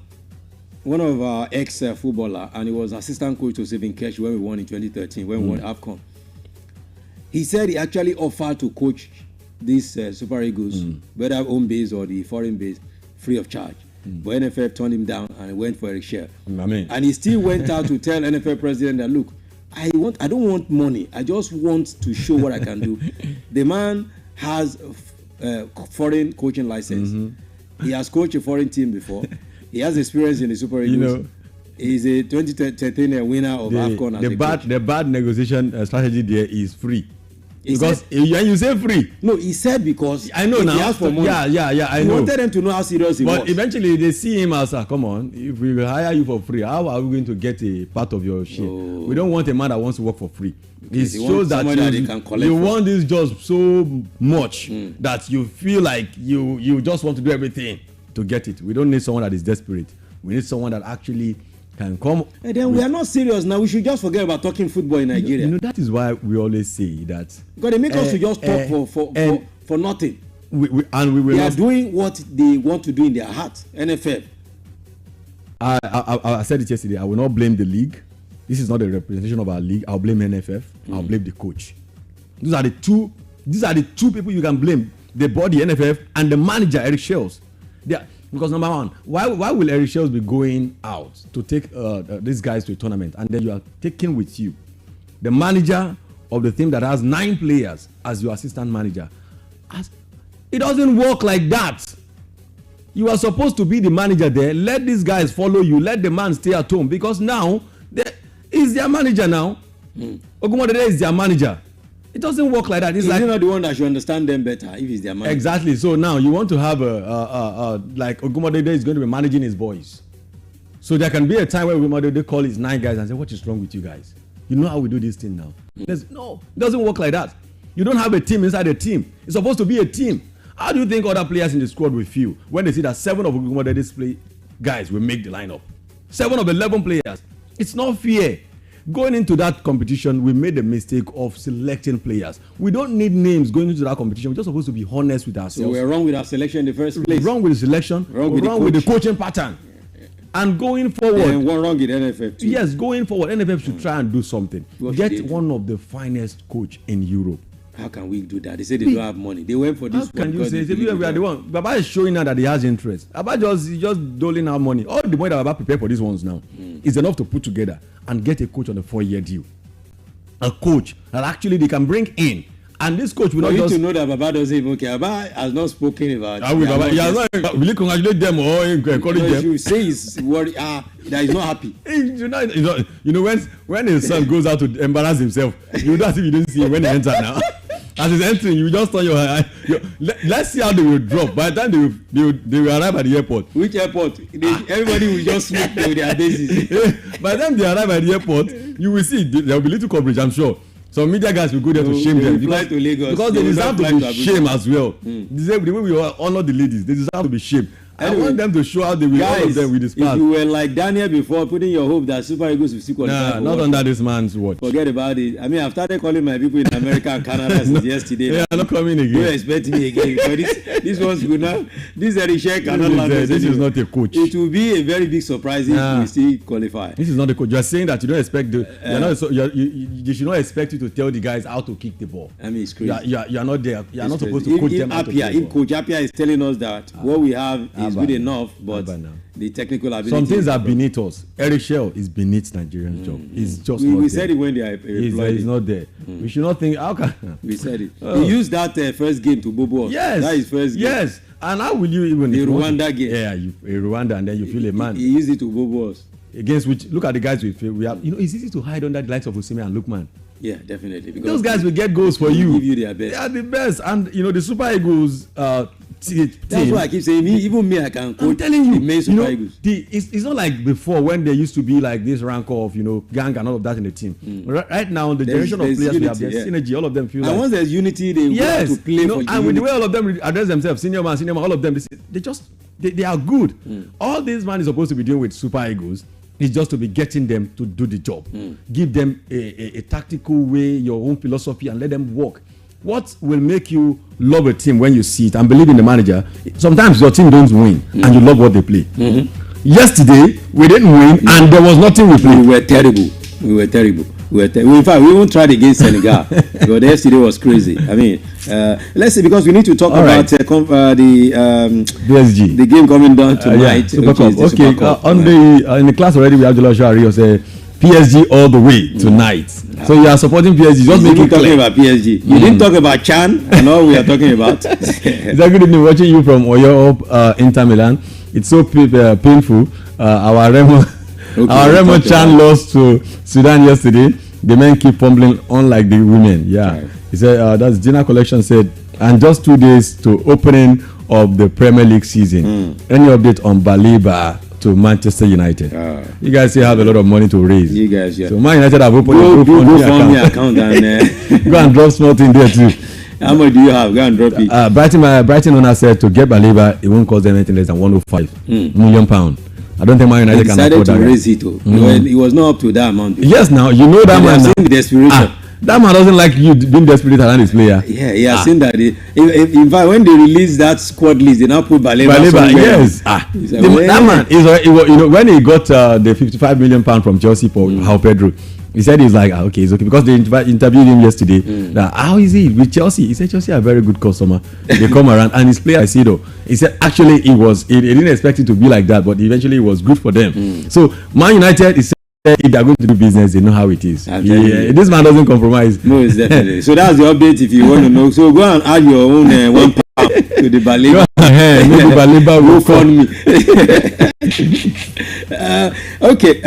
one of our ex-footballer, and he was assistant coach to Saving Cash when we won in 2013, when we won AFCON. He said he actually offered to coach these Super Eagles, whether home base or the foreign base, free of charge. But NFF turned him down and went for a share. And he still went out to tell NFF president that, look, I don't want money. I just want to show what I can do. The man has a foreign coaching license. He has coached a foreign team before. He has experience in the Super Eagles. He's a 2013 winner of AFCON. The bad negotiation strategy there is free. Because when you say free, no, he said because I know now. He asked for money. I know. He wanted them to know how serious he was. But eventually they see him as, come on, if we will hire you for free, how are we going to get a part of your share? We don't want a man that wants to work for free. It shows that you want this job so much that you feel like you just want to do everything to get it. We don't need someone that is desperate. We need someone that actually can come. And then we are not serious now. We should just forget about talking football in Nigeria. That is why we always say that. Because they make us to just talk for nothing. They are doing what they want to do in their heart. NFF. I said it yesterday. I will not blame the league. This is not a representation of our league. I'll blame NFF. I'll blame the coach. These are the two people you can blame: the body, NFF, and the manager, Eric Shells. Because number one, why will Eric Shells be going out to take these guys to a tournament, and then you are taking with you the manager of the team that has 9 players as your assistant manager? It doesn't work like that. You are supposed to be the manager there. Let these guys follow you. Let the man stay at home, because now he's their manager now. Ogumodede is their manager. It doesn't work like that. It's like, not the one that should understand them better if he's their manager. Exactly. So now you want to have like Ogumodede is going to be managing his boys. So there can be a time where Ogumodede call his 9 guys and say, what is wrong with you guys? You know how we do this thing now. No, it doesn't work like that. You don't have a team inside a team. It's supposed to be a team. How do you think other players in the squad will feel when they see that 7 of Ogumodede's guys will make the lineup? 7 of 11 players. It's not fair. Going into that competition, we made the mistake of selecting players. We don't need names going into that competition. We're just supposed to be honest with ourselves. So we're wrong with our selection in the first place. Wrong with the selection. Wrong with the coaching pattern. And going forward. And one wrong with NFF too. Yes, going forward, NFF should try and do something. Get one of the finest coach in Europe. How can we do that? They say they don't have money. They went for this. How can you say we are the one? Baba is showing now that he has interest. Baba just doling out money. All the money that Baba prepared for these ones now is enough to put together and get a coach on a 4-year deal. A coach that actually they can bring in. And this coach will not just... to know that Baba doesn't even care. Baba has not spoken about... Will you congratulate them or encourage them? You say he's worried, that he's not happy. You know, when his son goes out to embarrass himself, you don't see, you didn't see him when he enters now. As he's entering, you just turn your eye. Let's see how they will drop. By the time they will arrive at the airport. Which airport? Everybody will just smoke with their daisies. By the time they arrive at the airport, you will see there will be little coverage, I'm sure. Some media guys will go there to shame them because they deserve to be shamed as well. The way we honor the ladies, they deserve to be shamed. Anyway, I want them to show how they will all of them with this part. If you were like Daniel before, putting your hope that Super Eagles will still qualify. Not under this man's watch. Forget about it. I mean, I've started calling my people in America and Canada since yesterday. They are not coming again. Don't expect me again. But this one's good now. This Erishek cannot land. This is not a coach. It will be a very big surprise if we still qualify. This is not a coach. You are saying that you don't expect they should not expect you to tell the guys how to kick the ball. I mean, it's crazy. You are not there. You are not supposed to coach them how to kick the ball. If Coach Appiah is telling us that what we have he's good enough, but the technical ability. Some things are beneath us. Eric Shell is beneath Nigerian's job. He's just not we there. said it when they are employed. He's not there. We should not think, how can... We said it. He used that first game to Bobo. Yes. That is first game. Yes. And how will you even... The Rwanda game. Yeah, a Rwanda, and then you feel a man. He used it to Bobo. Against which, look at the guys we feel. We have, it's easy to hide under the likes of Osimhen and Lookman. Yeah, definitely. Because those guys will get goals for you. Give you their best. They are the best. And, the Super Eagles... That's why I keep saying, even me, I can coach. I'm telling you, the main Super Eagles. It's not like before when there used to be like this rank of gang and all of that in the team. Right now, the generation of players unity, we have, there's synergy. All of them feel. And once there's unity, they want to play for and with the way all of them address themselves, senior man, all of them, they are good. All this man is supposed to be doing with Super Eagles is just to be getting them to do the job. Give them a tactical way, your own philosophy, and let them work. What will make you love a team when you see it and believe in the manager? Sometimes your team don't win and you love what they play. Yesterday, we didn't win and there was nothing we played. We were terrible. In fact, we even tried against Senegal. But yesterday was crazy. I mean, let's see, because we need to talk about the PSG. The game coming down tonight. Super Cup. Okay, in the class already, we have Jola Shari say PSG all the way tonight. So you are supporting PSG. Just make it talking about PSG. You didn't talk about Chan and all we are talking about. It's a good evening watching you from Oyo up Inter Milan. It's so painful. Our Remo Chan lost to Sudan yesterday. The men keep fumbling unlike the women. Yeah. He said that's Gina Collection said, and just 2 days to opening of the Premier League season. Any update on Baliba to Manchester United? You guys still have a lot of money to raise. You guys, yeah. So Man United have opened a GoFundMe account and go and drop something there too. How much do you have? Go and drop it. Brighton owner said to get Baliba, it won't cost them anything less than £105 million. I don't think Man United can afford that. Decided to raise it. It was not up to that amount. Yes, now you know that man. Seen the desperation. That man doesn't like you being desperate around his player. Yeah, he has seen that. In fact, when they released that squad list, they now put Baleba. Yes. That man is, when he got the £55 million from Chelsea for João Pedro, he said he's like, okay, it's okay, because they interviewed him yesterday. That how is he with Chelsea? He said Chelsea are a very good customer. They come around, and his player, I see though. He said actually he didn't expect it to be like that, but eventually it was good for them. So Man United is. If they are going to do business, they know how it is. This man doesn't compromise. No, it's definitely. So that's the update if you want to know. So go and add your own £1 to the Baleba. Maybe Baleba will fund me. Okay.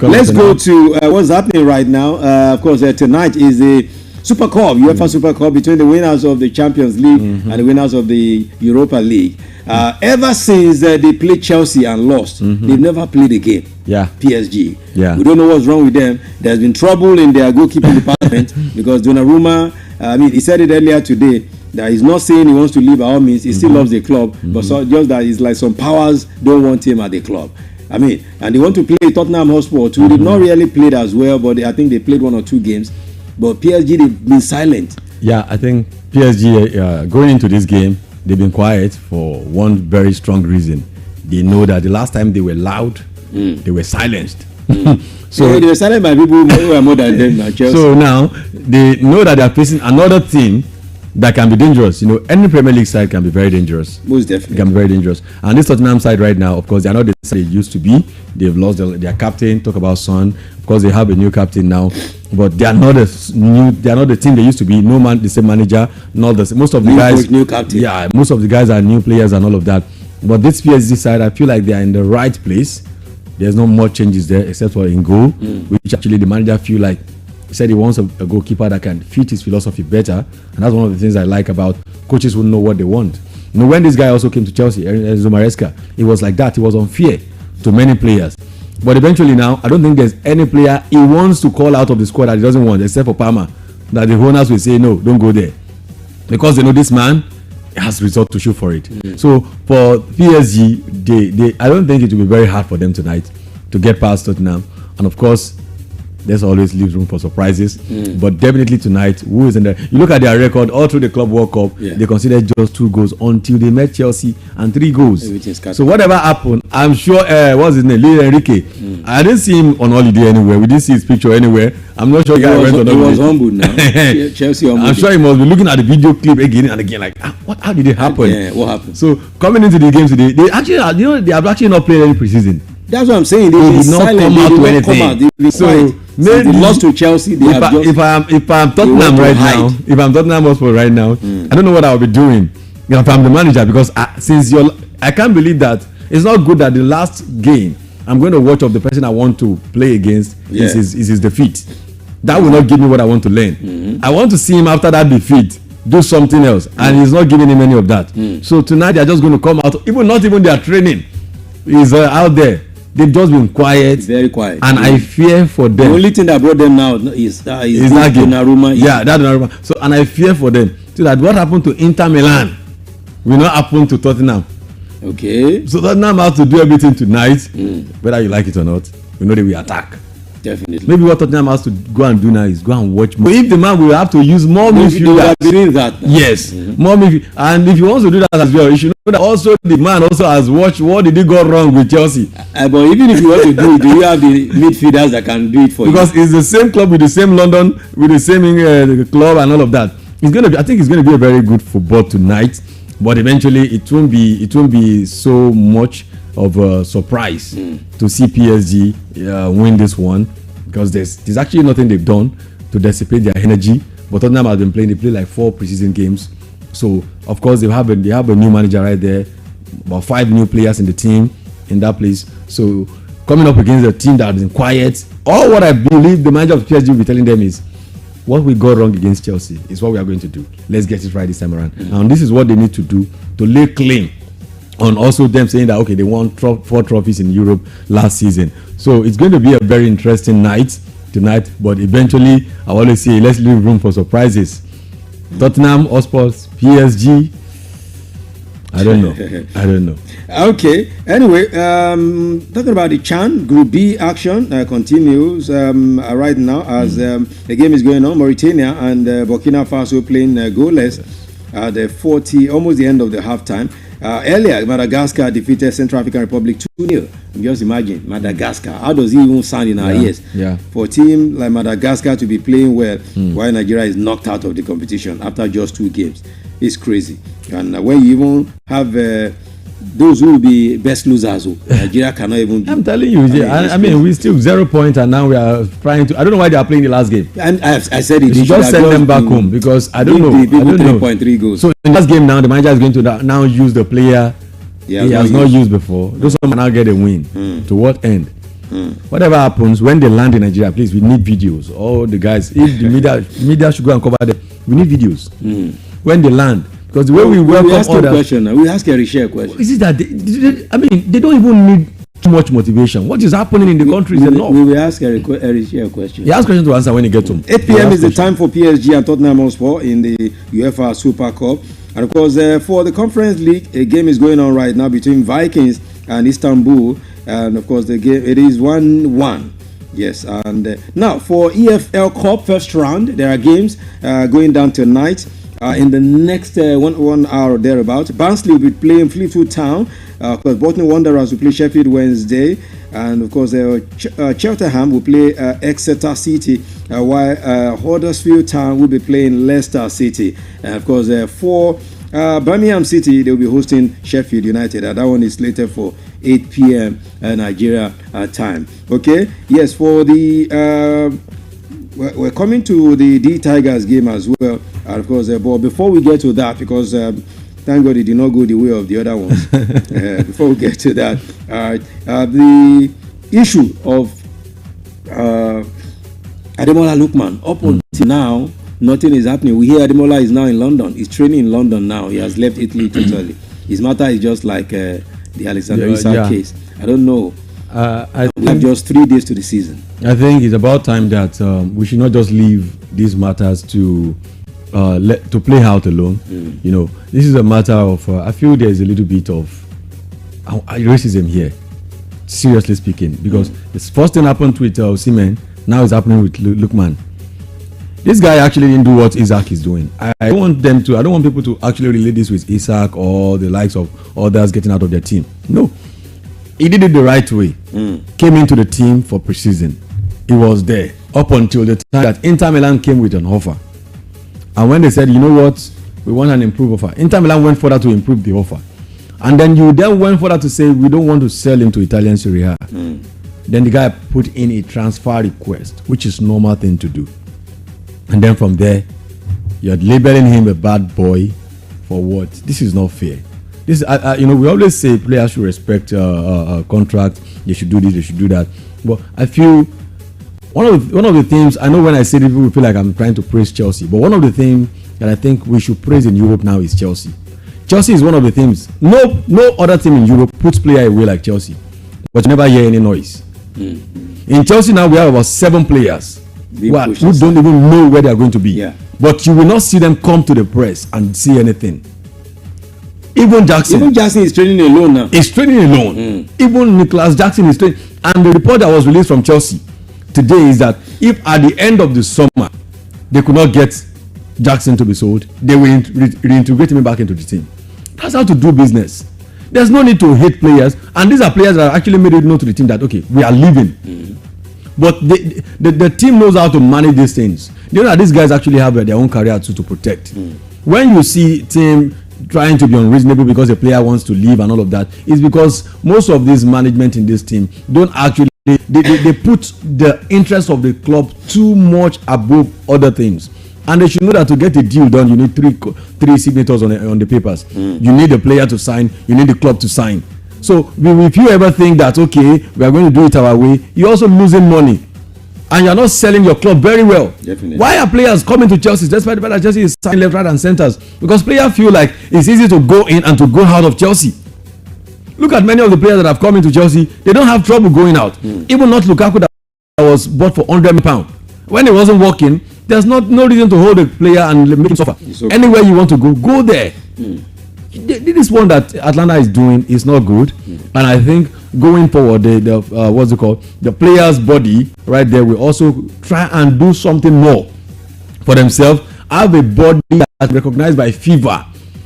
Let's go to what's happening right now. Of course, tonight is the Super Cup, UEFA Super Cup, between the winners of the Champions League and the winners of the Europa League. Ever since they played Chelsea and lost, they've never played a game. PSG. We don't know what's wrong with them. There's been trouble in their goalkeeping department because Donnarumma, he said it earlier today that he's not saying he wants to leave by all means. He still loves the club, but just that it's like some powers don't want him at the club. And they want to play Tottenham Hotspur too. They've not really played as well, but I think they played 1 or 2 games. But PSG, they've been silent. Yeah, I think PSG going into this game, they've been quiet for one very strong reason. They know that the last time they were loud, they were silenced. So they were silent by people who were more than them. Chelsea. So now they know that they are facing another team that can be dangerous. Any Premier League side can be very dangerous. Most definitely. It can be very dangerous. And this Tottenham side right now, of course, they are not the side they used to be. They've lost their captain. Talk about Son. Of course, they have a new captain now, but they are not the team they used to be. No man, the same manager. Not the same. Most of the guys, new captain. Yeah, most of the guys are new players and all of that. But this PSG side, I feel like they are in the right place. There's no more changes there except for in goal, which actually the manager feel like. He said he wants a goalkeeper that can fit his philosophy better, and that's one of the things I like about coaches who know what they want. When this guy also came to Chelsea, Enzo Maresca, it was like that. He was unfair to many players, but eventually now, I don't think there's any player he wants to call out of the squad that he doesn't want, except for Palmer, that the owners will say no, don't go there, because they know this man has result to show for it. So for PSG, I don't think it will be very hard for them tonight to get past Tottenham, and of course, there's always leaves room for surprises. But definitely tonight, who is in there? You look at their record all through the Club World Cup, they considered just 2 goals until they met Chelsea and 3 goals. So whatever happened, I'm sure, what's his name? Luis Enrique. I didn't see him on holiday anywhere. We didn't see his picture anywhere. I'm not sure he went on holiday. He was humble now. Chelsea humble. I'm sure he must be looking at the video clip again and again, like, how did it happen? Yeah, what happened? So coming into the game today, they actually, they have actually not played any preseason. That's what I'm saying. They did not come out to anything. So they lost to Chelsea. If I'm Tottenham right now, if I'm Tottenham Hotspur right now, I don't know what I'll be doing. If I'm the manager, because I can't believe that it's not good that the last game I'm going to watch of the person I want to play against is his defeat. That will not give me what I want to learn. I want to see him after that defeat do something else, and he's not giving him any of that. So tonight they are just going to come out. Not even their training is out there. They've just been quiet, very quiet, and I fear for them. The only thing that brought them now is that Donnarumma. Yeah, that Donnarumma. So, and I fear for them. So that what happened to Inter Milan will not happen to Tottenham. Okay. So Tottenham has to do everything tonight, whether you like it or not. We know they will attack. Definitely. Maybe what Tottenham has to go and do now is go and watch more. If the man will have to use more midfielders, doing that now. Yes, more midfield. And if he wants to do that as well, you should know that also the man also has watched what did he go wrong with Chelsea. But even if you want to do it, do you have the midfielders that can do it for because you? Because it's the same club with the same London, with the same club and all of that. It's gonna be. I think it's gonna be a very good football tonight. But eventually, it won't be so much of a surprise to see PSG win this one, because there's actually nothing they've done to dissipate their energy. But Tottenham has been playing. They play like 4 preseason games, so of course they have a new manager right there, about 5 new players in the team in that place. So coming up against a team that has been quiet, all what I believe the manager of PSG will be telling them is, what we got wrong against Chelsea is what we are going to do. Let's get it right this time around. And this is what they need to do to lay claim on also them saying that, okay, they won 4 trophies in Europe last season. So it's going to be a very interesting night tonight. But eventually, I always say, let's leave room for surprises. Tottenham, Hotspur, PSG. I don't know. Okay. Anyway, talking about the CHAN Group B action continues right now as the game is going on. Mauritania and Burkina Faso playing goalless at the almost the end of the halftime. Earlier, Madagascar defeated Central African Republic 2-0. Just imagine Madagascar. How does it even sound in our ears? Yeah. For a team like Madagascar to be playing well while Nigeria is knocked out of the competition after just 2 games, it's crazy. And when you even have those who will be best losers, Nigeria cannot even be. I'm telling you, I mean, we still 0 points, and now we are trying to. I don't know why they are playing the last game. And I said it. You just send them back home, because I don't know. 3.3 goals. So in last game now, the manager is going to now use the player he has not used before. Those will now get a win. To what end? Whatever happens, when they land in Nigeria, please, we need videos. All the guys, if the media should go and cover them, we need videos. When they land. Because the way we welcome others, we ask Erisha a question. Is it that they don't even need too much motivation? What is happening in the country is enough. We will ask Erisha a question. He has questions to answer when he gets home. 8 p.m. is the time for PSG and Tottenham Hotspur in the UEFA Super Cup. And of course, for the Conference League, a game is going on right now between Vikings and Istanbul. And of course, the game, it is 1-1. Yes, and now for EFL Cup first round, there are games going down tonight. In the next 1 hour thereabout, Barnsley will be playing Fleetwood Town. Because Bolton Wanderers will play Sheffield Wednesday, and of course Cheltenham will play Exeter City, while Huddersfield Town will be playing Leicester City. And of course for Birmingham City, they will be hosting Sheffield United, and that one is slated for 8 p.m. Nigeria time. Okay, yes, for the we're coming to the D Tigers game as well, and of course but before we get to that, because thank God it did not go the way of the other ones. Before we get to that, the issue of Ademola Lookman, up until now, nothing is happening. We hear Ademola is now in London. He's training in London now. He has left Italy totally. His matter is just like the Alexander Isak case. I don't know. We have just 3 days to the season. I think it's about time that we should not just leave these matters to play out alone. You know, this is a matter of I feel there's a little bit of racism here, seriously speaking, because the first thing happened with Osimhen, Now it's happening with Lookman. This guy actually didn't do what Isaac is doing. I don't want people to actually relate this with Isaac or the likes of others getting out of their team. No. He did it the right way. Came into the team for preseason. He was there up until the time that Inter Milan came with an offer. And when they said, you know what, we want an improved offer, Inter Milan went further to improve the offer. And then you then went further to say, we don't want to sell him to Italian Serie A. Then the guy put in a transfer request, which is normal thing to do. And then from there, you're labeling him a bad boy for what? This is not fair. This, we always say players should respect contract. They should do this, they should do that. But I feel one of the things, I know when I say this, people feel like I'm trying to praise Chelsea. But one of the things that I think we should praise in Europe now is Chelsea. Chelsea is one of the teams. No other team in Europe puts player away like Chelsea. But you never hear any noise. In Chelsea now we have about 7 players who don't even know where they are going to be. Yeah. But you will not see them come to the press and see anything. Even Jackson is training alone now. He's training alone. Even Nicholas Jackson is training. And the report that was released from Chelsea today is that if at the end of the summer they could not get Jackson to be sold, they will reintegrate him back into the team. That's how to do business. There's no need to hate players, and these are players that actually made it known to the team that okay, we are leaving. But the team knows how to manage these things. You know that these guys actually have their own career to protect. When you see team trying to be unreasonable because a player wants to leave and all of that, it's because most of this management in this team don't actually they put the interest of the club too much above other things. And they should know that to get a deal done, you need three signatures on the papers. You need the player to sign, you need the club to sign. So if you ever think that okay, we are going to do it our way, you're also losing money, and you're not selling your club very well. Definitely. Why are players coming to Chelsea despite the fact that Chelsea is signing left, right, and centers? Because players feel like it's easy to go in and to go out of Chelsea. Look at many of the players that have come into Chelsea; they don't have trouble going out. Even not Lukaku that was bought for £100. When it wasn't working, there's no reason to hold a player and make him suffer. Okay. Anywhere you want to go there. This one that Atlanta is doing is not good, and I think going forward, what's it called? The players' body right there will also try and do something more for themselves. Have a body that's recognized by FIFA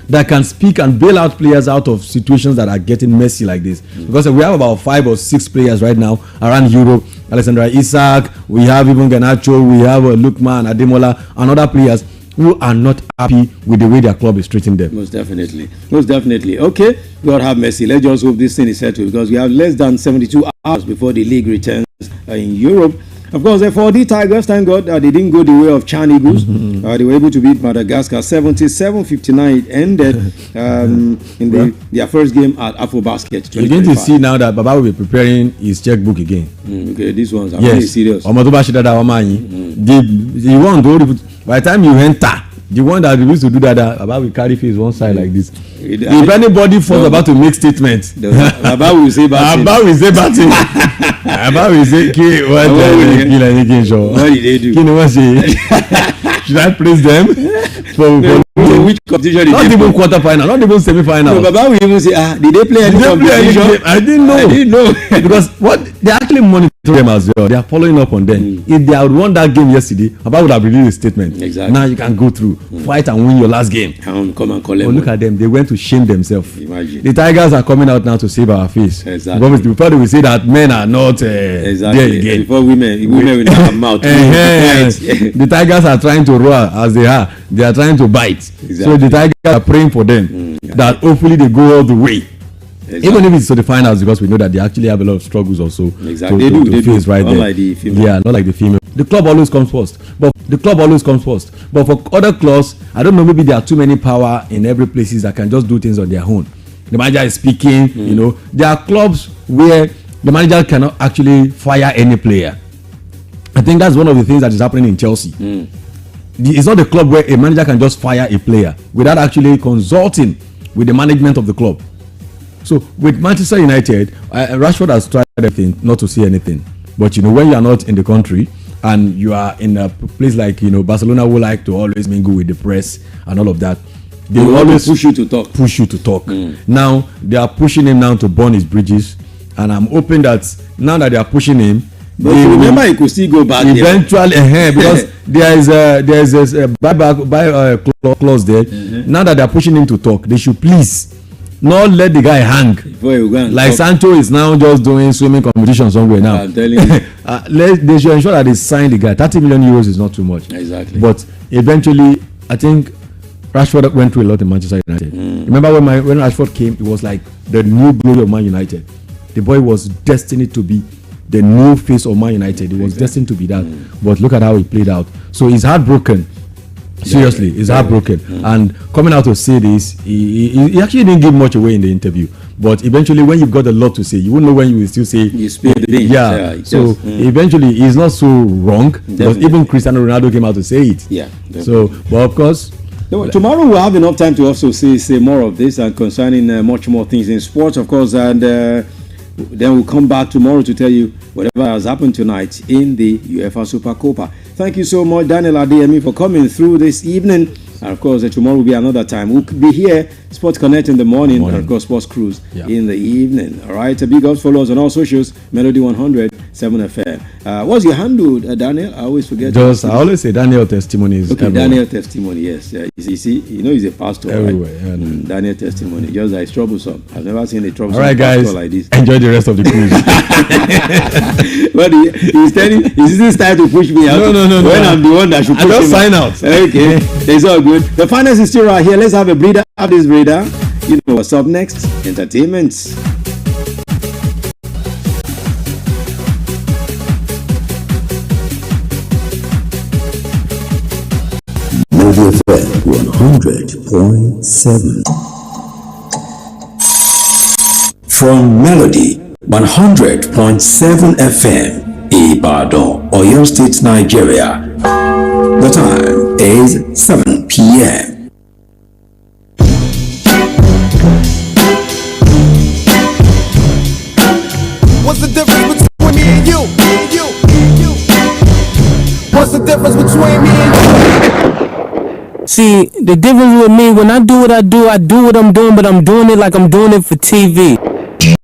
that can speak and bail out players out of situations that are getting messy like this. Because we have about 5 or 6 players right now around Europe. Alexander Isak, we have even Garnacho, we have Lookman, Ademola, and other players who are not happy with the way their club is treating them. Most definitely. Okay, God have mercy. Let's just hope this thing is settled, because we have less than 72 hours before the league returns in Europe. Of course, for the Tigers, thank God they didn't go the way of Chan Eagles. They were able to beat Madagascar 77-59. It ended in their first game at AfroBasket. You're going to see now that Baba will be preparing his checkbook again. Okay, this one's really serious. The one, by the time you enter, the one that used to do that, Baba will carry face one side like this. If anybody falls about to make statements, Baba will say bad thing. Baba will say, what did they do? Should I praise them? For which competition? Not even quarterfinal, not even semi-final. No, Baba will even say, did they play any competition? I didn't know. Because what they actually monitor them as well. They are following up on them. If they had won that game yesterday, Baba would have released a statement. Exactly. Now you can go through, fight and win your last game. Come and collect. Look at them. They went to shame themselves. Imagine. The Tigers are coming out now to save our face. Exactly. Before they will say that men are not there again. Before women will not have mouth. The Tigers are trying to roar as they are. They are trying to bite. Exactly. So the Tigers are praying for them that hopefully they go all the way. Exactly. Even if it's to the finals, because we know that they actually have a lot of struggles also to face right there. Like the female. Yeah, not like the female. The club always comes first. But for other clubs, I don't know, maybe there are too many power in every places that can just do things on their own. The manager is speaking, There are clubs where the manager cannot actually fire any player. I think that's one of the things that is happening in Chelsea. It's not a club where a manager can just fire a player without actually consulting with the management of the club. So with Manchester United, Rashford has tried everything not to see anything. But when you are not in the country and you are in a place like Barcelona, who like to always mingle with the press and all of that, they will always push you to talk. Now they are pushing him now to burn his bridges, and I'm hoping that now that they are pushing him, But remember, you could still go back eventually, because there is a buy clause there. Now that they are pushing him to talk, they should please not let the guy hang. Like talk. Sancho is now just doing swimming competition somewhere now. I'm telling you. They should ensure that they sign the guy. 30 million euros is not too much. Exactly. But eventually, I think Rashford went through a lot in Manchester United. Remember when Rashford came, it was like the new glory of Man United. The boy was destined to be the new face of Man United. He was destined to be that. But look at how he played out. So he's heartbroken. Seriously, he's heartbroken. And coming out to say this, he actually didn't give much away in the interview. But eventually, when you've got a lot to say, you won't know when you will still say. You spill the beans. Yeah. So eventually, he's not so wrong. Because even Cristiano Ronaldo came out to say it. Yeah. So, but of course. Tomorrow we'll have enough time to also say more of this and concerning much more things in sports, of course, and then we'll come back tomorrow to tell you whatever has happened tonight in the UEFA Super Copa. Thank you so much, Daniel Adeyemi, for coming through this evening. And of course, tomorrow will be another time. We'll be here, Sports Connect in the morning. And of course, Sports Cruise in the evening. All right, big ups, follow us on all socials, Melody 100, 7 FM. What's your handle, Daniel? I always forget. I always say Daniel Testimonies. Okay, everywhere. Daniel Testimony, yes. You see, he's a pastor. Everywhere, right? Daniel Testimony, just like troublesome. I've never seen a troublesome pastor like this. Enjoy the rest of the cruise. But he's this time to push me out. No. When I'm the one that should push him just sign out. Okay, it's all good. The finance is still right here. Let's have a breather. Have this breather. You know what's up next? Entertainment. Melody FM 100.7. From Melody 100.7 FM, Ibadan, Oyo State, Nigeria. The time is 7 p.m. What's the difference between me and you? What's the difference between me and you? See, the difference with me, when I do what I'm doing, but I'm doing it like I'm doing it for TV.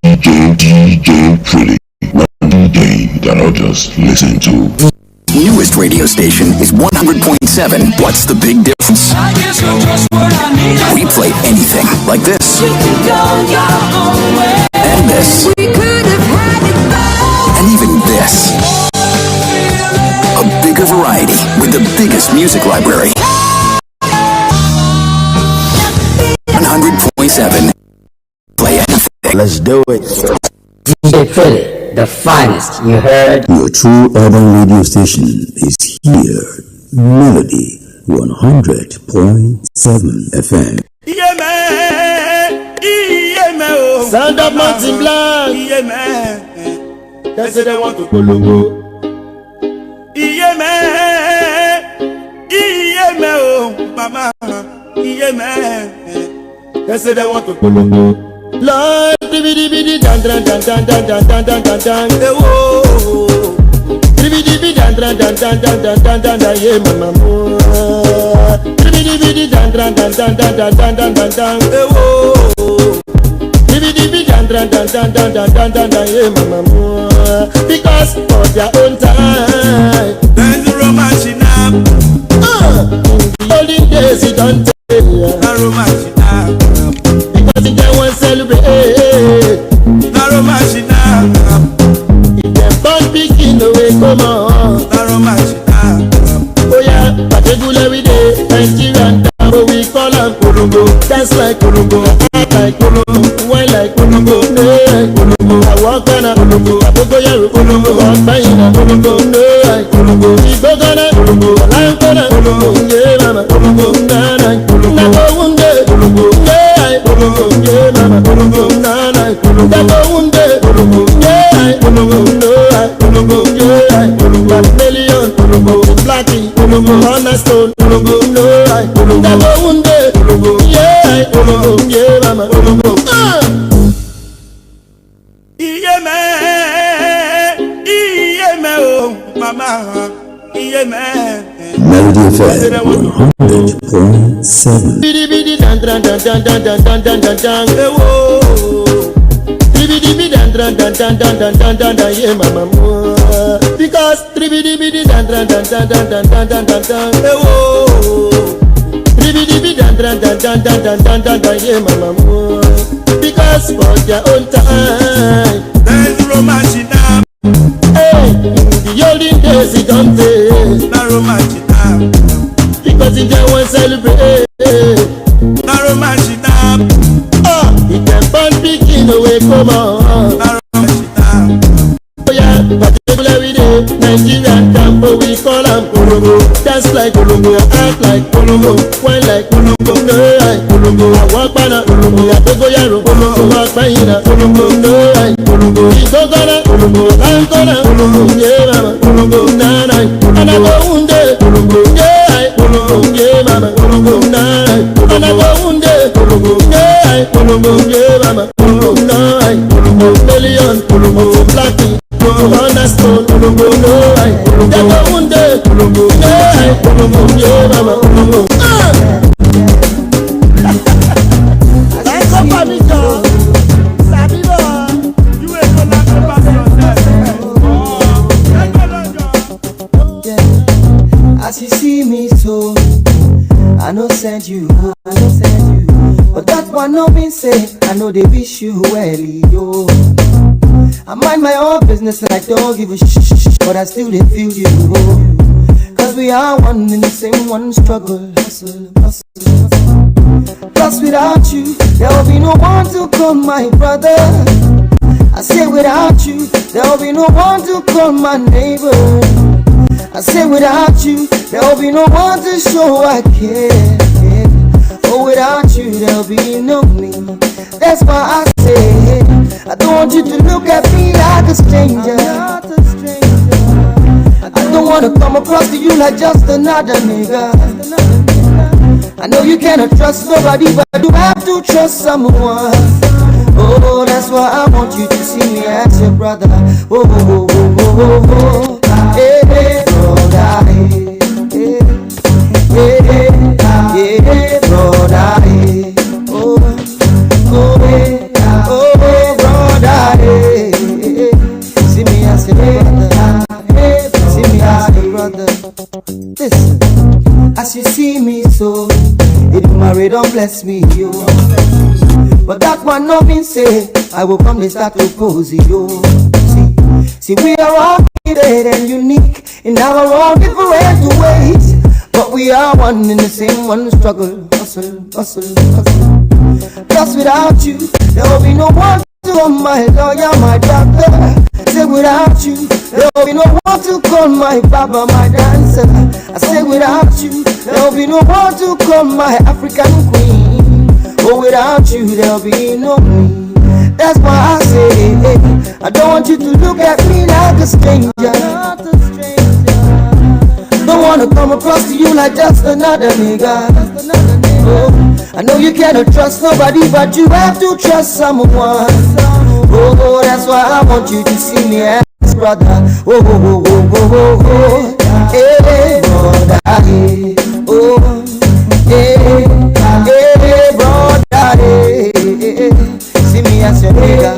DJ Pretty, not DJ that I'll just listen to. Newest radio station is 100.7. What's the big difference? I guess you're just what I need. We play anything like this. You can go your own way. And this. We could have had it all. And even this. A bigger variety with the biggest music library. 100.7. Play anything. Let's do it. DJ Philly, the finest you heard. Your true urban radio station is here. Melody 100.7 FM. Yeah, man. Yeah, man. Oh. Sound of Mountain Black. Yeah, man. They say they want to Kolongo. Yeah, man. Yeah, man. Oh, mama. Yeah, man. They say they want to Kolongo. Lord, dibi dan dan dan dan dan dan dan dan dan dan. Oh, dibi dan dan dan dan dan dan dan dan dan. Yeah, mama. Dibi dan dan dan dan dan dan dan dan dan dan. oh, dibi dan dan dan dan dan dan dan dan dan. Yeah, mama. Because for their own time, there's a romance now. Olden days it don't take. A romance now. Because they want to celebrate. A romance now. If they born picking away, come on. A romance now. Oh yeah, particular every day, Nigerian down, but we call them Kolongo. Dance like Kolongo, act like Kolongo, wine like Kolongo, nay like Kolongo. I walk on a Kolongo, I go to Kolongo, walk by in a Kolongo, nay like Kolongo. We go gonna Kolongo, I'm gonna Kolongo, yeah mama, Kolongo, na na Kolongo, na go unde Kolongo, yeah Kolongo, yeah mama, Kolongo, na na Kolongo, na go unde Kolongo, yeah Kolongo, no Kolongo, yeah Kolongo, million Kolongo, blackie. Cornerstone, no I, never one day, yeah, yeah, mama, yeah, man, oh, mama, yeah, man. Melody FM 100.7. Bidi bidi dan dan dan dan dan dan dan dan. Tribidi dan dan dan dan dan dan dan dan dan yeah mama mo. Because tribidi dan dan dan dan dan dan dan dan dan dan oh. Tribidi dan dan dan dan dan dan dan dan dan yeah mama mo. Because for their own time, there's romance now. Hey, in the olden days it don't pay. No romance now. Because if they want celebrate, no romance now. It can burn picking away, come on. Oh yeah, particularly the Nigerian campo, we call them Colombo. Dance like Colombo, act like Colombo, wine like Colombo, no like Colombo. I walk by na Colombo, I go yaro Colombo, walk by na Colombo, no like Colombo. We go gonna Colombo, I'm gonna Colombo, yeah mama Colombo, na na. And I go unde Colombo, yeah Colombo, yeah mama Colombo, na na. And I go unde Colombo, yeah Colombo, yeah mama Colombo, na na. Colombo, million Colombo, blacky. Understand, Colombo, no, I never one day, Colombo, yeah, Colombo, yeah, mama, Colombo. That's a funny job. Sabiba, you ain't gonna laugh about yourself. Yeah, as you see me so, I know send you, but that one no mean say, I know they wish you well, yo. I mind my own business and I don't give a but I still didn't feel you. Cause we are one in the same one struggle. Hustle, hustle, hustle. Plus without you, there will be no one to call my brother. I say without you, there will be no one to call my neighbor. I say without you, there will be no one to show I care. Oh, without you, there'll be no me. That's why I say, I don't want you to look at me like a stranger. I don't want to come across to you like just another nigga. I know you cannot trust nobody, but you have to trust someone. Oh, that's why I want you to see me as your brother. Oh, oh, oh, oh, oh, oh. Hey, hey, brother, hey, hey, hey, hey, brother, hey. Oh, oh, hey, oh, brother, hey, see me as your brother, hey, see me as your brother. Listen, as you see me so, it marry don't bless me, yo. But that one no mean say I will come to start to pose, yo. See, we are all dead and unique in our own different ways, but we are one in the same one struggle. Hustle, hustle, hustle. Plus without you, there will be no one to call my lawyer, my doctor. Say without you, there will be no one to call my baba, my dancer. I say without you, there will be no one to call my African queen. Oh, without you, there'll be no me. That's why I say, hey, I don't want you to look at me like a stranger. Don't want to come across to you like just another nigga. Oh, I know you cannot trust nobody, but you have to trust someone. Oh, that's why I want you to see me as brother. Oh, oh, oh, oh, oh, oh. Hey, brother, hey. Oh, hey, hey, brother, hey. See me as your nigga,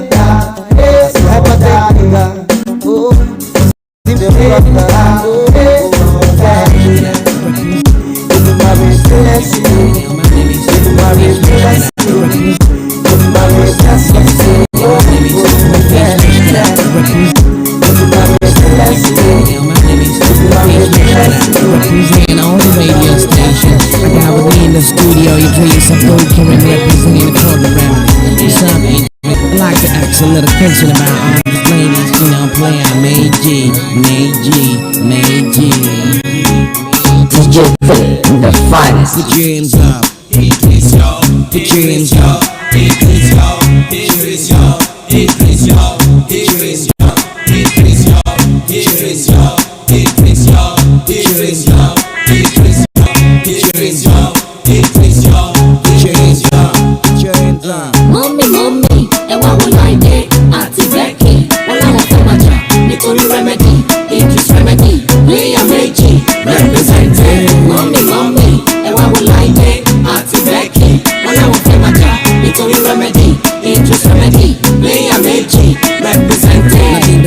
as your hypothetical nigga. Oh, see the brother. Oh, if you marry, bless you. If you marry, bless you. If you marry, bless you. Representing on the radio station. I got with me in the studio. You play yourself go carrying representing the corner around. Something I like to ask a little question about all these ladies. You know, playing May G, May G, May G. DJ Philly, the finest. Put your hands up. Increase y'all. Put your hands up. Increase y'all. Increase y'all. Increase y'all. Increase y'all. Increase y'all. Increase y'all. Increase y'all. Increase y'all. Increase y'all. Increase y'all. Increase y'all. Increase y'all. Put your hands up. Mommy, mommy, ẹ wá wo láìdé àti bẹ́ẹ̀kì wọ́n láwọn fẹ́ máa jà nítorí remedy, increase remedy, player méjì represented. Mommy, mommy, ẹ wá wo láìdé àti bẹ́ẹ̀kì wọ́n láwọn fẹ́ máa jà nítorí remedy,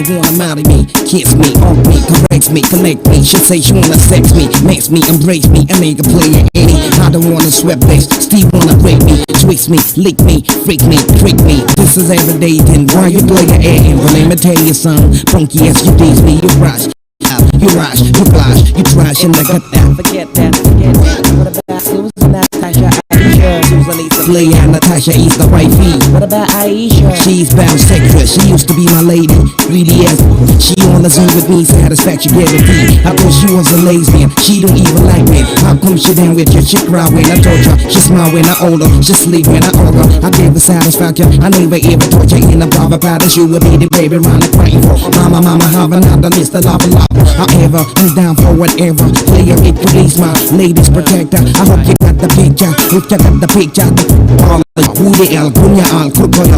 wanna marry me, kiss me, hug me, correct me, connect me. She say she wanna sex me, makes me, embrace me, a nigga player any. I don't wanna sweat this, Steve wanna break me, twist me, lick me, freak me, trick me. This is every day, then why you play your air? Well, let me tell you something, punky as you please me, you rush. You rush, you flash, you trash, and I got that. Forget that. What about Susan, Natasha, Aisha? Susan Lisa, Leah, Natasha is the wifey. What about Aisha? She's bound sectress. She used to be my lady. 3DS. She on the zone with me, satisfaction guarantee. I thought she was a lesbian. She don't even like me. How come she down with your chick cry when I torture? She smile when I older. She sleep when I order. I gave her satisfaction. I never ever torture in a proper pattern. She would be the baby round the crying for. Mama, have another list of love. However, I'm down for whatever. Player, it release my ladies protector. I hope you got the picture. If you got the picture, all the who the hell, Kunya all, come on.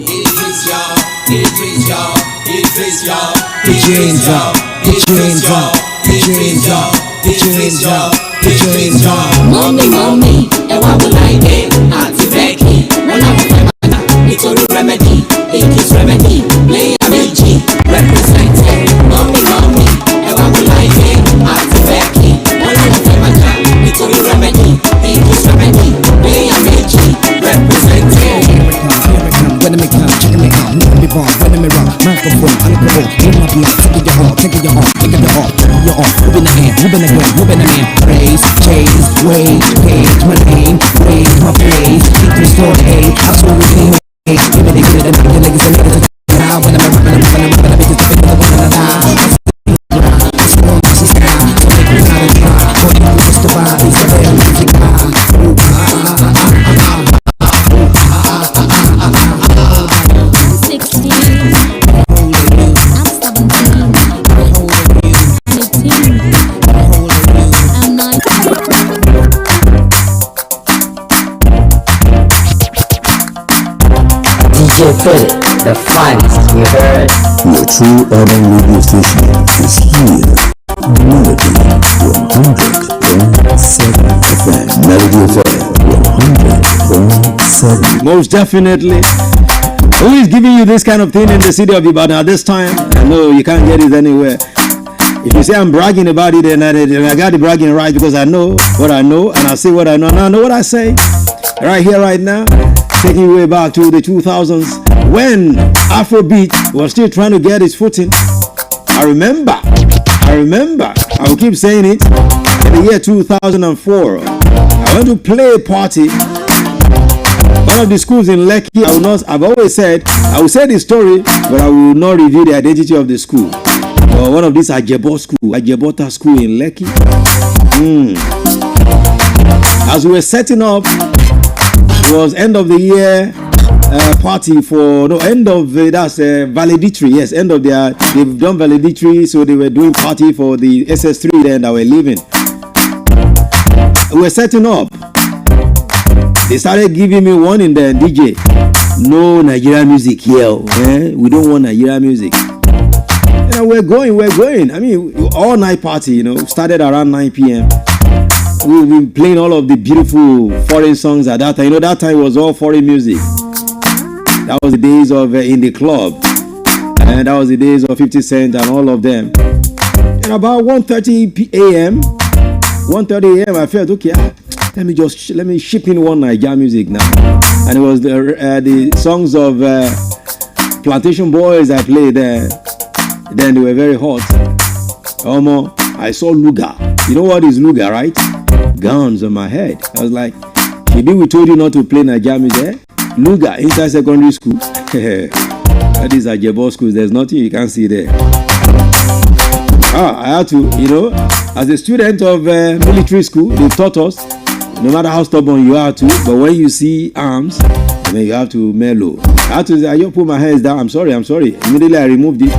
Idris y'all, Idris y'all, Idris y'all. Put your hands up, put your hands up, put your hands up, put your hands up, put your hands up. Mommy, and what will I get? Auntie Becky, when I was my it's a remedy, it is remedy. Play a Meiji, representing. Mommy, and what will I get? Auntie Becky, when I was my it's a remedy, it is remedy. Play a Meiji, representing. When I come, checking me out, never be wrong, when I'm wrong, microphone, alcohol, in my blood, taking your off, taking your off, taking your off, you're off, whooping the hand, whooping the gun, whooping the man, praise, chase, wage, page, my name, raise, my place, keep me store A, I saw we came in, give me the niggas and niggas, now when I'm rapping, I'm because the people want to die. She's now, so make me not a try, for you just to buy these very music DJ Philly, the finest you heard. Your true urban radio station is here. Melody 100.7 FM. Melody FM 100.7. Most definitely. Who is giving you this kind of thing in the city of Ibadan at this time? I know you can't get it anywhere. If you say I'm bragging about it, then I got the bragging right because I know what I know and I say what I know and I know what I say. Right here, right now, taking you way back to the 2000s when Afrobeat was still trying to get its footing. I remember, I will keep saying it. In the year 2004, I went to play a party. One of the schools in Lekki, I've always said, I will say the story, but I will not reveal the identity of the school. One of these Ajebota school in Lekki. As we were setting up, it was end of the year party for end of that's valedictory. Yes, end of their they've done valedictory, so they were doing party for the SS3 then that were leaving. We were setting up. They started giving me warning then, DJ, no Nigerian music here. We don't want Nigerian music. We're going. I mean, all night party, started around 9 p.m. We've been playing all of the beautiful foreign songs at that time. That time was all foreign music. That was the days of In the Club. And that was the days of 50 Cent and all of them. And about 1:30 a.m., I felt, okay, let me ship in one Nigerian music now. And it was the songs of Plantation Boys I played there. Then they were very hot. I saw Luga. You know what is Luga, right? Guns on my head. I was like, maybe we told you not to play Nigerian music. Luga inside secondary school. That is Ajebo schools. There's nothing you can see there. I had to, as a student of military school, they taught us, no matter how stubborn you are to, but when you see arms, then you have to mellow. I had to say, I just put my hands down. I'm sorry. Immediately I removed it.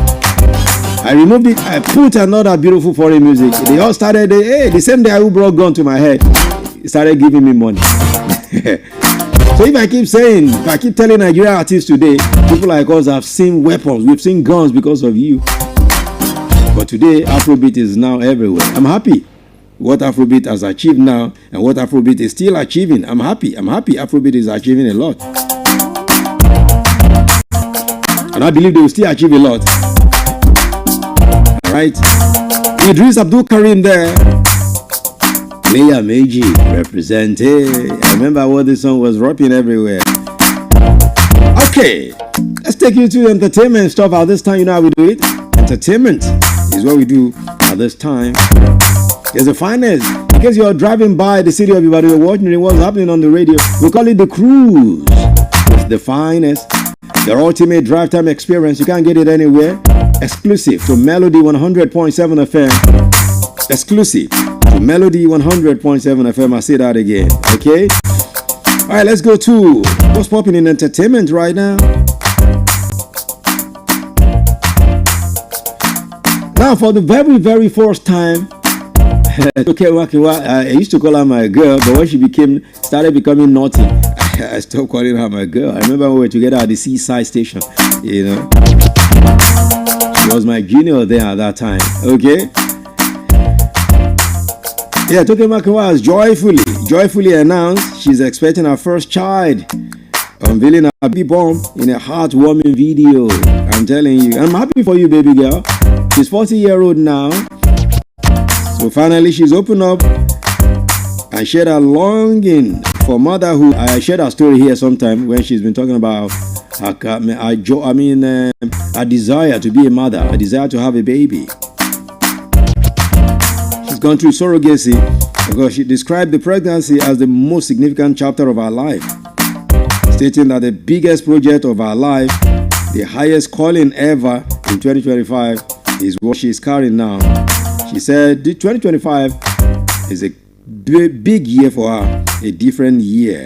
I put another beautiful foreign music. They all started, the same day I brought gun to my head, started giving me money. So if I keep telling Nigerian artists today, people like us have seen weapons, we've seen guns because of you. But today, Afrobeat is now everywhere. I'm happy what Afrobeat has achieved now and what Afrobeat is still achieving. I'm happy. Afrobeat is achieving a lot. And I believe they will still achieve a lot. right? Idris Abdul Karim there. OLADIMEJI represented. I remember what this song was rapping everywhere. Okay, let's take you to entertainment stuff at this time. You know how we do it? Entertainment is what we do at this time. It's the finest. In case you're driving by the city of Ibadan, you're watching what's happening on the radio. We call it the cruise. It's the finest. Your ultimate drive time experience. You can't get it anywhere. Exclusive to Melody 100.7 FM. Exclusive to Melody 100.7 FM. I say that again. Okay? All right, let's go to what's popping in entertainment right now. Now, for the very, very first time, okay, I used to call her my girl, but when she started becoming naughty, I stopped calling her my girl. I remember we were together at the seaside station, you know. She was my junior there at that time, okay? Yeah, Toke Makinwa has joyfully announced she's expecting her first child, unveiling her baby bump in a heartwarming video. I'm telling you, I'm happy for you, baby girl. She's 40-year-old now. So finally, she's opened up and shared her longing for motherhood. I shared her story here sometime when she's been talking about her desire to be a mother, a desire to have a baby. She's gone through surrogacy because she described the pregnancy as the most significant chapter of her life, stating that the biggest project of her life, the highest calling ever in 2025, is what she's carrying now. She said 2025 is a big year for her, a different year.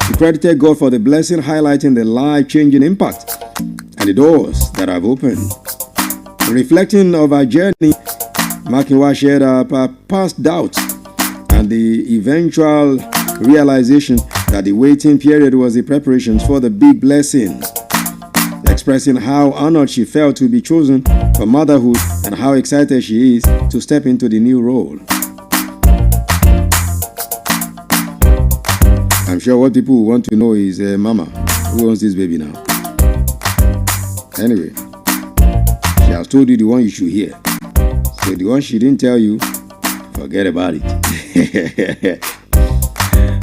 She credited God for the blessing, highlighting the life-changing impact and the doors that have opened. Reflecting of her journey, Makinwa shared her past doubts and the eventual realization that the waiting period was the preparations for the big blessing, expressing how honored she felt to be chosen for motherhood and how excited she is to step into the new role. I'm sure what people want to know is, Mama, who owns this baby now? Anyway, she has told you the one you should hear. So the one she didn't tell you, forget about it.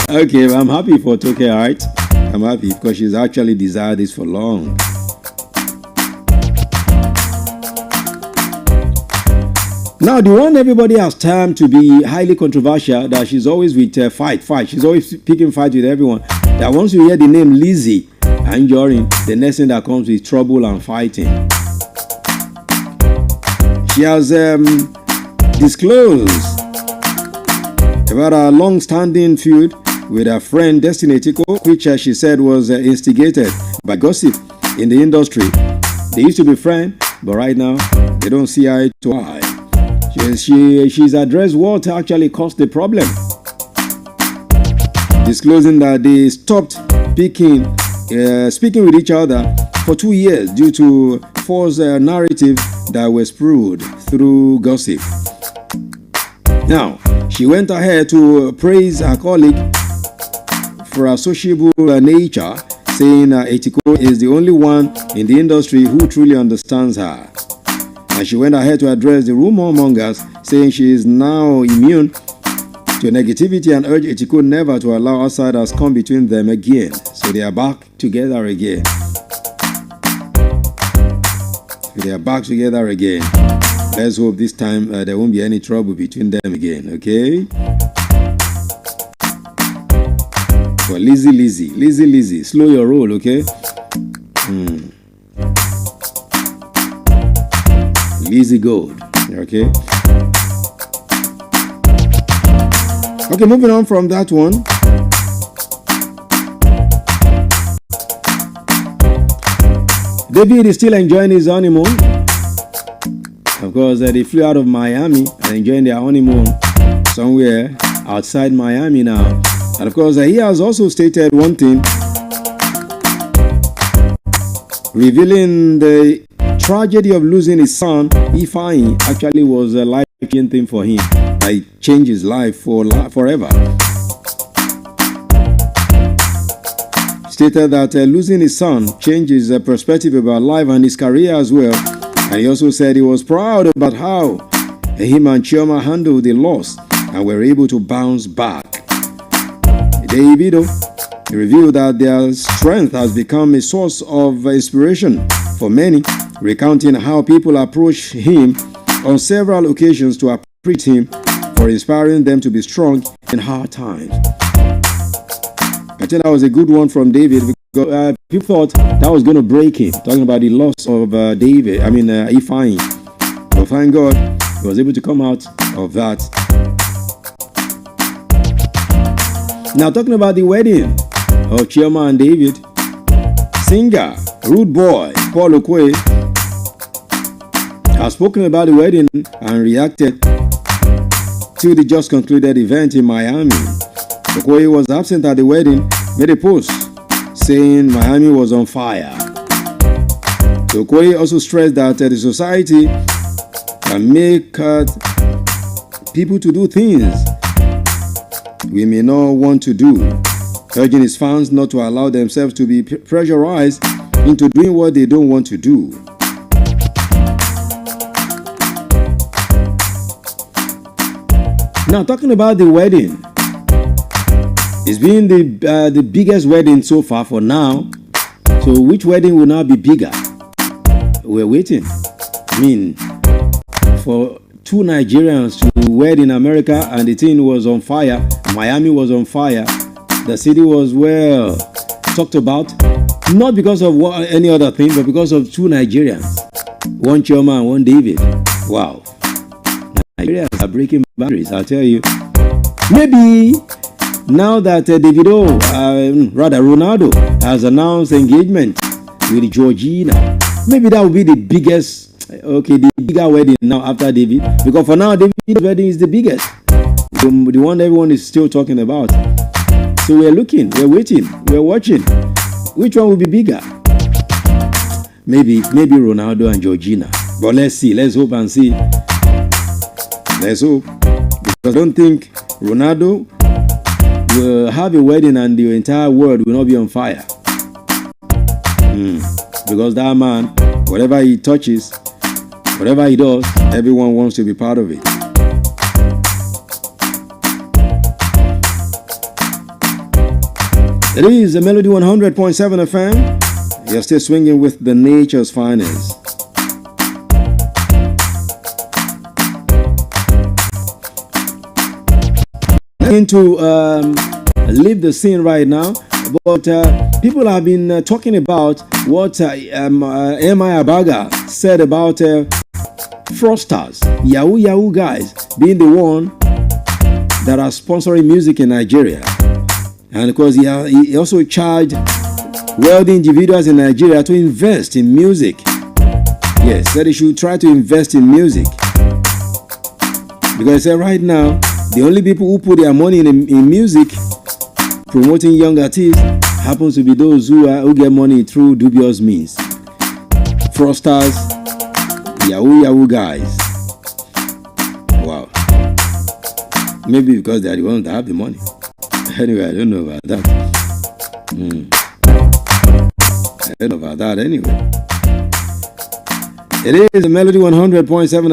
Okay, I'm happy for Toke, alright? I'm happy because she's actually desired this for long. Now, the one everybody has time to be highly controversial, that she's always with fight. She's always picking fight with everyone. That once you hear the name Lizzie and Jorin, the next thing that comes is trouble and fighting. She has disclosed about a long-standing feud with her friend Destiny Etiko, which she said was instigated by gossip in the industry. They used to be friends, but right now they don't see eye to eye. She's addressed what actually caused the problem, disclosing that they stopped speaking with each other for 2 years due to false narrative that was spewed through gossip. Now, she went ahead to praise her colleague for her sociable nature, saying Etiko is the only one in the industry who truly understands her. And she went ahead to address the rumor mongers, saying she is now immune to negativity and urged Etiko never to allow outsiders come between them again. So they are back together again. Let's hope this time there won't be any trouble between them again, okay? But Lizzie, slow your roll, okay? Lizzie Gold, okay? Okay, moving on from that one. David is still enjoying his honeymoon. Of course, they flew out of Miami and enjoying their honeymoon somewhere outside Miami now. And of course, he has also stated one thing, revealing the tragedy of losing his son, Ifeanyi, actually was a life-changing thing for him. It changed his life forever. Stated that losing his son changed his perspective about life and his career as well, And he also said he was proud about how him and Chioma handled the loss and were able to bounce back. Davido revealed that their strength has become a source of inspiration for many, recounting how people approached him on several occasions to appreciate him for inspiring them to be strong in hard times. I think that was a good one from David because people thought that was going to break him, talking about the loss of Ifeanyi. But thank God he was able to come out of that. Now talking about the wedding of Chioma and David, singer, rude boy, Paul Okoye has spoken about the wedding and reacted to the just concluded event in Miami. Okoye was absent at the wedding, made a post saying Miami was on fire. So Okoye also stressed that the society can make people to do things we may not want to do, urging his fans not to allow themselves to be pressurized into doing what they don't want to do. Now talking about the wedding, it's been the biggest wedding so far for now. So which wedding will now be bigger? We're waiting. I mean, for two Nigerians to wed in America and the thing was on fire. Miami was on fire. The city was well talked about, not because of any other thing, but because of two Nigerians, one Chioma and one David. Wow, Nigerians are breaking boundaries, I'll tell you. Maybe now that Ronaldo has announced engagement with Georgina, maybe that will be the biggest. Okay, the bigger wedding now after David, because for now David's wedding is the biggest, the one everyone is still talking about. So we're looking, we're waiting, we're watching. Which one will be bigger? Maybe Ronaldo and Georgina. But let's see, let's hope and see. Let's hope, because I don't think Ronaldo will have a wedding and the entire world will not be on fire. Because that man, whatever he touches, whatever he does, everyone wants to be part of it. It is the Melody 100.7 FM. You're still swinging with the nature's finest. To leave the scene right now, but people have been talking about what M.I. Abaga said about fraudsters, Yahoo guys being the one that are sponsoring music in Nigeria. And of course, he also charged wealthy individuals in Nigeria to invest in music. Yes, that they should try to invest in music. Because right now, the only people who put their money in music, promoting young artists, happens to be those who get money through dubious means. Fraudsters, Yahoo guys. Wow. Maybe because they are the ones that have the money. Anyway, I don't know about that. I don't know about that anyway. It is the Melody 100.7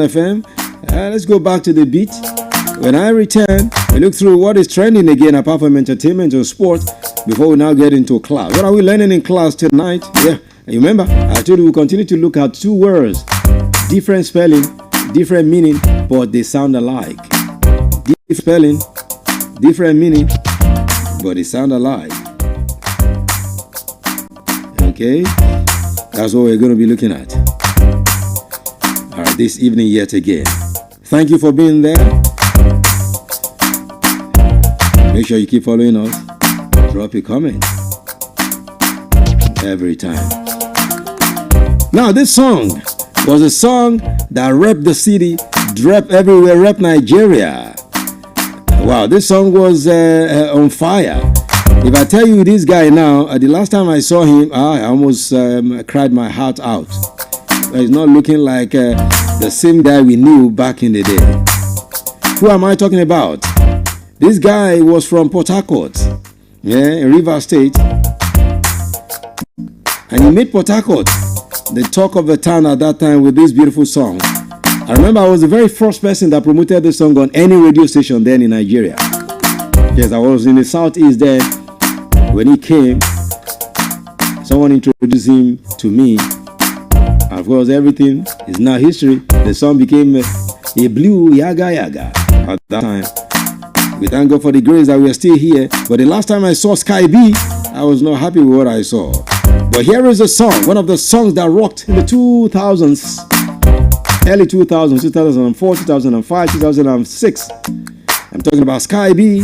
FM. Let's go back to the beat. When I return, we look through what is trending again apart from entertainment or sport before we now get into class. What are we learning in class tonight? Yeah, you remember, I told you we'll continue to look at two words. Different spelling, different meaning, but they sound alike. Different spelling, different meaning, but they sound alike. Okay, that's what we're going to be looking at. All right, this evening yet again. Thank you for being there. Make sure you keep following us. Drop a comment every time. Now, this song was a song that repped the city, repped everywhere, repped Nigeria. Wow, this song was on fire. If I tell you this guy now, the last time I saw him, I almost cried my heart out. He's not looking like the same guy we knew back in the day. Who am I talking about? This guy was from Port Harcourt, in Rivers State. And he made Port Harcourt the talk of the town at that time with this beautiful song. I remember I was the very first person that promoted this song on any radio station then in Nigeria. Yes, I was in the southeast there when he came. Someone introduced him to me. Of course, everything is now history. The song became a blue yaga yaga at that time. We thank God for the grace that we are still here. But the last time I saw Sky B, I was not happy with what I saw. But here is a song, one of the songs that rocked in the 2000s, early 2000s, 2004, 2005, 2006. I'm talking about Sky B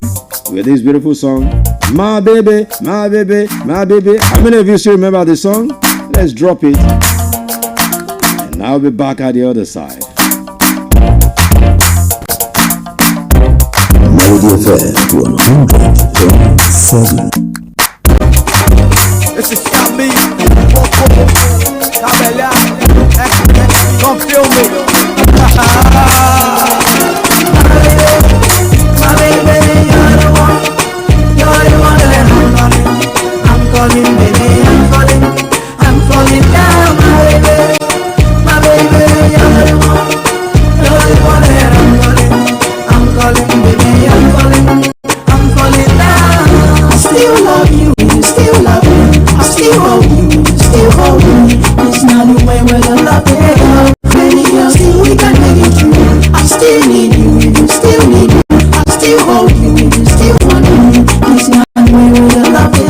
with this beautiful song, My Baby, My Baby, My Baby. How many of you still remember the song? Let's drop it. And I'll be back at the other side. Melody FM 100.7. This is Scott-B, Cabela, don't feel me. My baby, you're the one that I'm calling, baby, I'm falling down, my baby, you're the one that I'm calling, baby, I'm falling down. I still love you, you still love me, I still hold you, you still hold me. It's not the way we're gonna love it, baby girl, still we can make it true. I still need you, you still need me, I still hold you, you still want me. It's not the way we're gonna love it,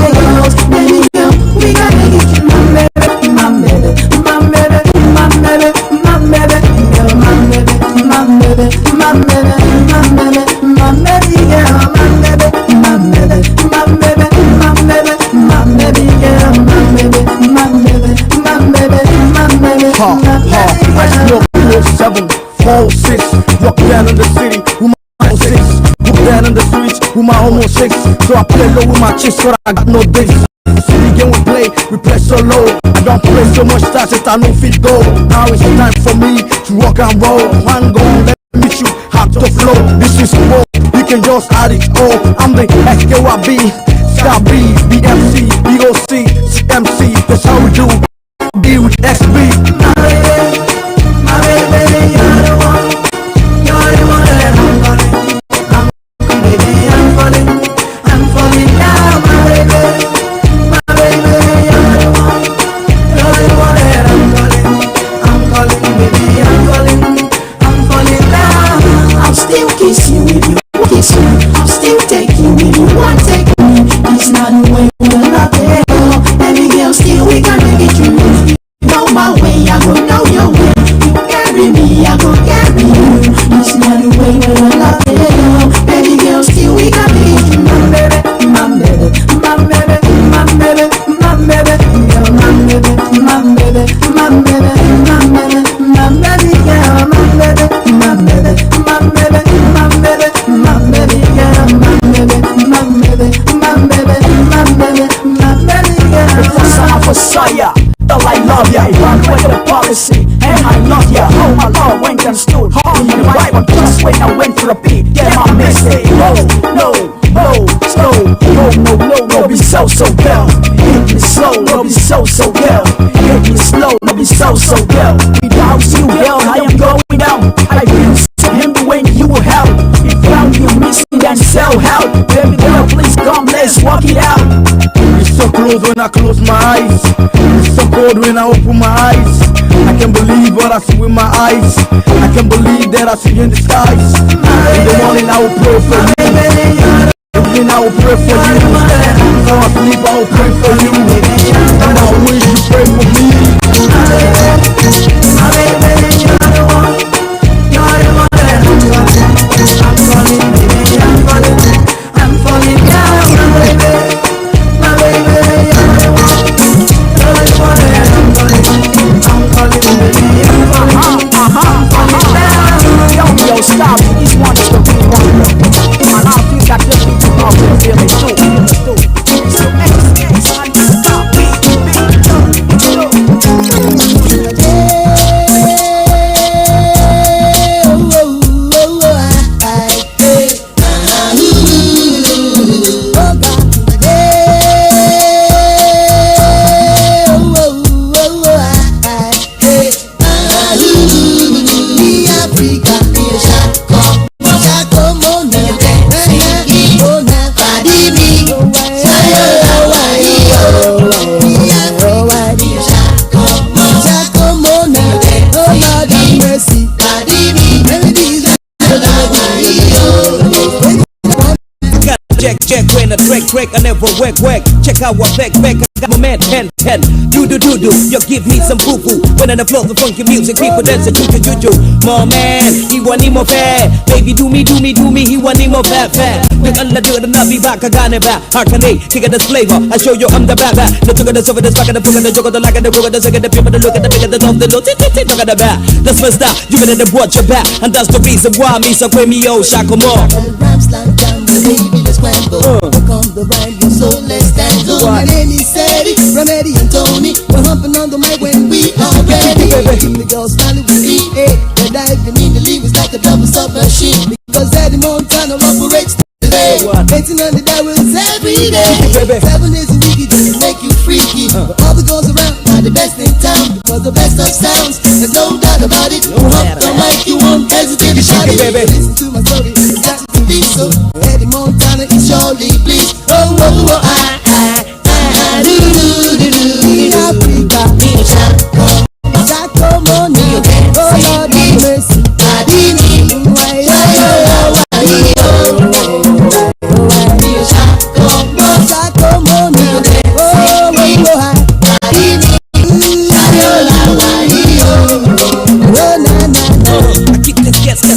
baby girl, we can make it true. My baby, my baby, my baby, my baby, my baby, girl, my baby, my baby, my baby, my baby, my baby, girl, my baby, my baby, my baby, my baby, my baby, girl, my baby, my baby, my baby, my baby, West Block 47406. Walk down in the city with my 06. Walk down in the streets with my almost 6. So I play low with my chest, so I got no days. See the game we play so low. I don't play so much stats that I don't fit go. Now it's time for me to rock and roll. One go, let me meet you, hot to flow. This is war, you can just add it all. I'm the SKYB, Sky B, BMC, BOC, CMC. That's how we do. Be with SB. my baby, you're the one that I'm calling, baby, I'm falling down, my baby, you're the one that I'm calling, baby, I'm falling down. I'll still kiss you if you kiss me, I'll still take you if you want to take me. It's not the way we're love it, baby girl, still we can make it true. Know my way, I go know your way. You carry me, I go carry you. It's not the way we're love it, baby girl, still we can make it true. My baby, my baby, my baby, my baby, my baby, girl, my baby, my baby, my baby, my baby, my baby, girl, my baby, my baby, my baby, my baby, my baby, girl, my baby, my baby, my baby, my baby, my baby, girl. What's up for Saya? All I love ya, run with the policy, and I love ya. Oh my lord, when can stood in the right one, just when I went for a beat, get my mistake. No, slow, no, be so girl. Hit me slow, no be so girl. Hit me slow, no be so girl. Without you, girl, I am going down. I will see him when you will help. If you miss me, then sell help. Baby girl, please come, let's walk it out. It's so close when I close my eyes. It's so cold when I open my eyes. I can't believe what I see with my eyes. I can't believe that I see in the skies. In the morning I will pray for you. Evening I will pray for you. Before I sleep I will pray for you. And I wish you pray for me. My baby, you're the one that I'm calling, baby, I'm falling down, my baby, you're the one that I'm calling, baby, I'm falling down. Yo, stop, this one is the real one. And I think that this people are really feeling too. So next, I stop. track, I never work. Check out what back. I got my man 10. Do. You give me some boo boo. When on the floor, the funky music, people dancing juju. More man, he want him more fair. Baby, do me. He want him more fat. Look under the nabi back, I got it back. How can they kick this flavor? I show you I'm the bad. The took of the over the back of the book of the joke of the like of the book of the second, the people that look at the big of the top, the low, look at the back. That's first stop, you better watch your back. And that's the reason why me so quit me, oh, shako more. Rhymes like down the baby, let's scramble. Look on the right, so let's dance. My name is Sadie, Remedy and Tony. We're humping on the mic when we are ready. Keep the girls smiling with me, we're diving in the league, it's like a double submachine. Because Eddie Montana operates today. 1800 hours every day. 7 days a week, it doesn't make you freaky. But all the girls around are the best in town. Because the best of sounds, there's no doubt about it. Hump the mic, you won't hesitate to shout it. Listen to my story, it's got to be so. Eddie Montana is surely pleased. Oh, Africa, Shako money, oh Lord have mercy.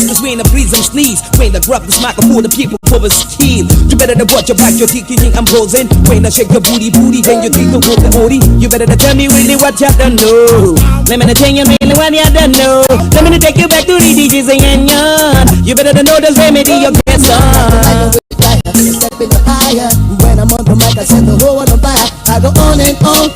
Between the breeze and sneeze, when the grub is smack for the people for the scheme. You better to watch your back, your teeth, I'm posing. When I shake your booty, then you think the wolf the booty. You better to tell me really what you done know. Let me tell you really what you done know. Let me take you back to the DJs and yon. You better to know this remedy your guess on. Step in the higher. When I'm on the mic, I set the whole world on fire. I go on and on.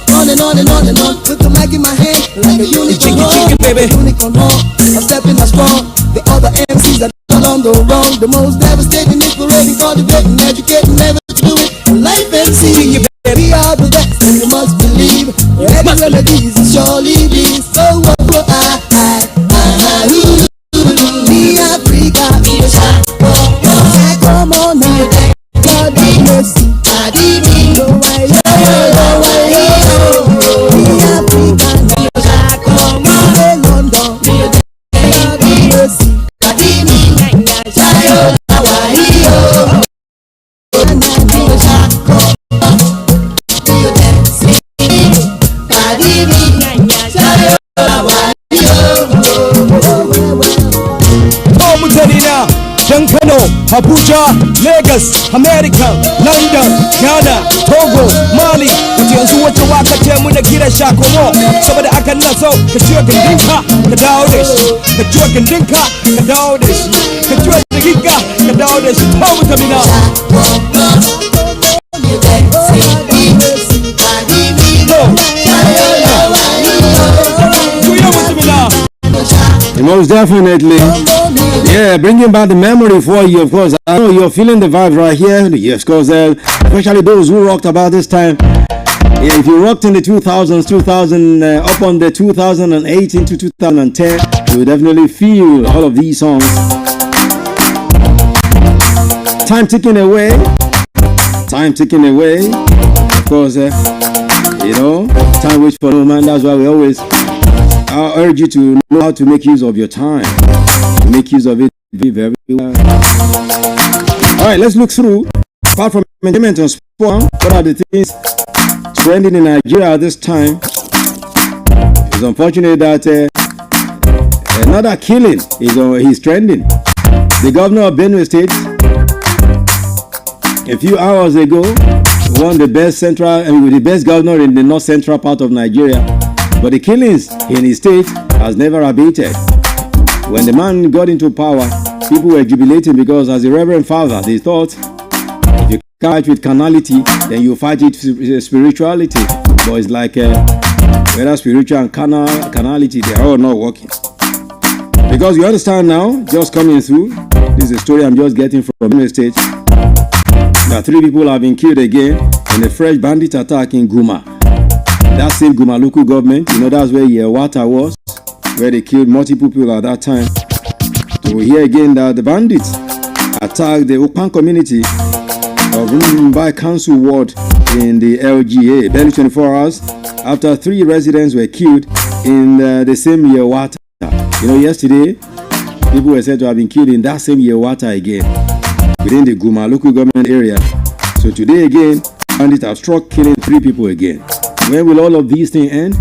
Put the mic in my hand like a unicorn horn. Unicorn horn. I'm stepping out strong. The other MCs are not on the wrong. The most devastating, inspirating, cultivating, educating, never to do it. Life MC. We are the best, and you must believe. Every remedy is surely be. So me Africa, me come on now. God have mercy. No way, me Africa, me London. God have mercy. Kano, Abuja, Lagos, America, London, Ghana, Togo, Mali. Wace yanzu wata waka ce muna kira Shako mo. Saboda aka na so ka ciwo gindinka ka dawo da shi. Ka ciwo gindinka ka dawo da shi. Ka ciwo gindinka ka dawo da shi. Ta mu tabi na. Most definitely. Yeah, bringing back the memory for you, of course. I know you're feeling the vibe right here. Yes, of course, especially those who rocked about this time. Yeah, if you rocked in the 2000s, up on the 2008 into 2010, you will definitely feel all of these songs. Time ticking away. Of course, you know, time waits for no man. That's why we always urge you to know how to make use of your time. Make use of it very well. Alright, let's look through. Apart from entertainment and sport, what are the things trending in Nigeria at this time? It's unfortunate that another killing is trending. The governor of Benue State, a few hours ago, won the best governor in the north central part of Nigeria. But the killings in his state has never abated. When the man got into power, people were jubilating because as a reverend father, they thought if you fight with carnality, then you fight with spirituality. But it's like whether spiritual and carnality, they are all not working. Because you understand now, just coming through, this is a story I'm just getting from the state, that 3 people have been killed again in a fresh bandit attack in Guma. That same Guma local government, you know, that's where Yewata was, where they killed multiple people at that time. So we hear again that the bandits attacked the Opan community of Mumbai Council Ward in the LGA. Barely 24 hours after 3 residents were killed in the same Yewata. You know, yesterday, people were said to have been killed in that same Yewata again, within the Guma local government area. So today again, bandits have struck, killing 3 people again. When will all of these things end?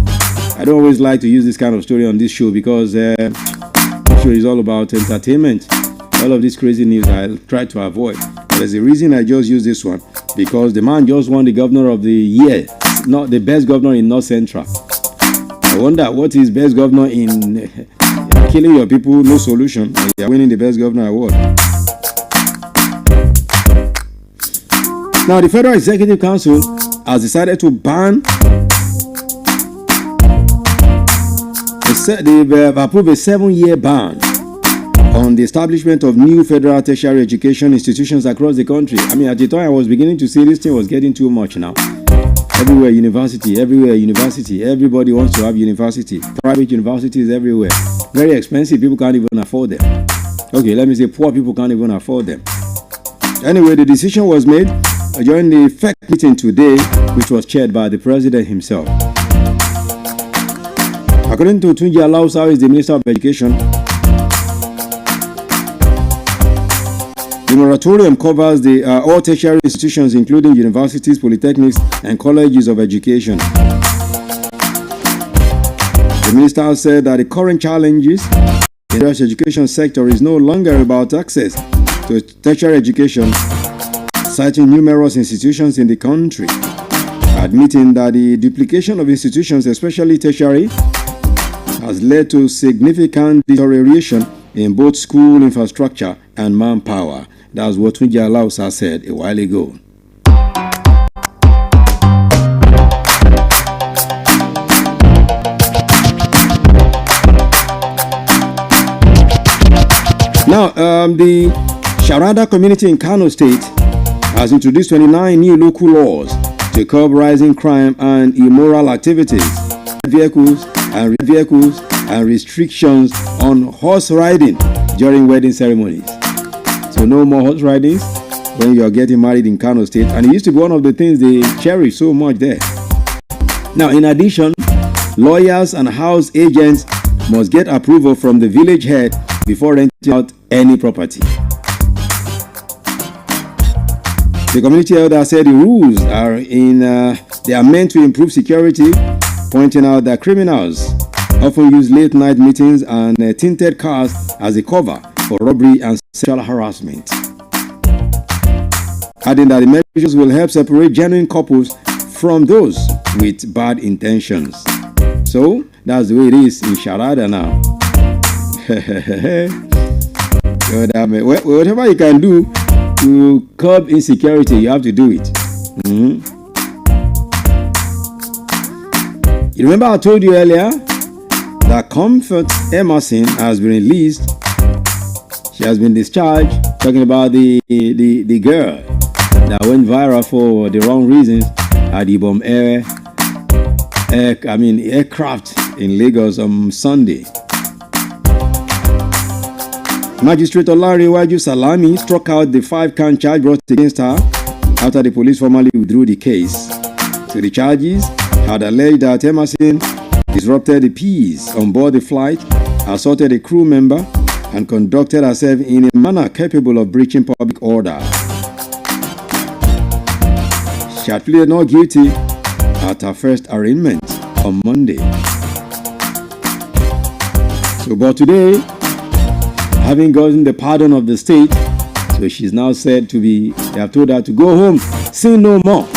I don't always like to use this kind of story on this show because this show is all about entertainment. All of this crazy news I try to avoid. But there's a reason I just use this one, because the man just won the governor of the year, not the best governor in North Central. I wonder what is best governor in killing your people, no solution, and you're winning the best governor award. Now, the Federal Executive Council has decided to ban. They've approved a 7-year ban on the establishment of new federal tertiary education institutions across the country. I mean, at the time I was beginning to see this thing was getting too much now. Everywhere university, everywhere university. Everybody wants to have university. Private universities everywhere. Very expensive. People can't even afford them. Okay, let me say poor people can't even afford them. Anyway, the decision was made during the FEC meeting today, which was chaired by the president himself. According to Tunji Alausa, who is the Minister of Education, the moratorium covers all tertiary institutions, including universities, polytechnics, and colleges of education. The minister said that the current challenges in the education sector is no longer about access to tertiary education, citing numerous institutions in the country, admitting that the duplication of institutions, especially tertiary, has led to significant deterioration in both school infrastructure and manpower. That's what Tunji Alausa said a while ago. Now, the Sharada community in Kano State has introduced 29 new local laws to curb rising crime and immoral activities, vehicles and restrictions on horse riding during wedding ceremonies. So no more horse ridings when you are getting married in Kano State, and it used to be one of the things they cherish so much there. Now, in addition, lawyers and house agents must get approval from the village head before renting out any property. The community elder said the rules they are meant to improve security, pointing out that criminals often use late night meetings and tinted cars as a cover for robbery and sexual harassment. Adding that the measures will help separate genuine couples from those with bad intentions. So that's the way it is in Sharada now. Whatever you can do to curb insecurity, you have to do it. You remember I told you earlier that Comfort Emerson has been released. She has been discharged. Talking about the girl that went viral for the wrong reasons at the bomb aircraft in Lagos on Sunday. Magistrate Olariwaju Salami struck out the 5-count charge brought against her after the police formally withdrew the case. So the charges had alleged that Emerson disrupted the peace on board the flight, assaulted a crew member, and conducted herself in a manner capable of breaching public order. She had pleaded not guilty at her first arraignment on Monday. So, but today, having gotten the pardon of the state, so she's now said to be, they have told her to go home, sin no more.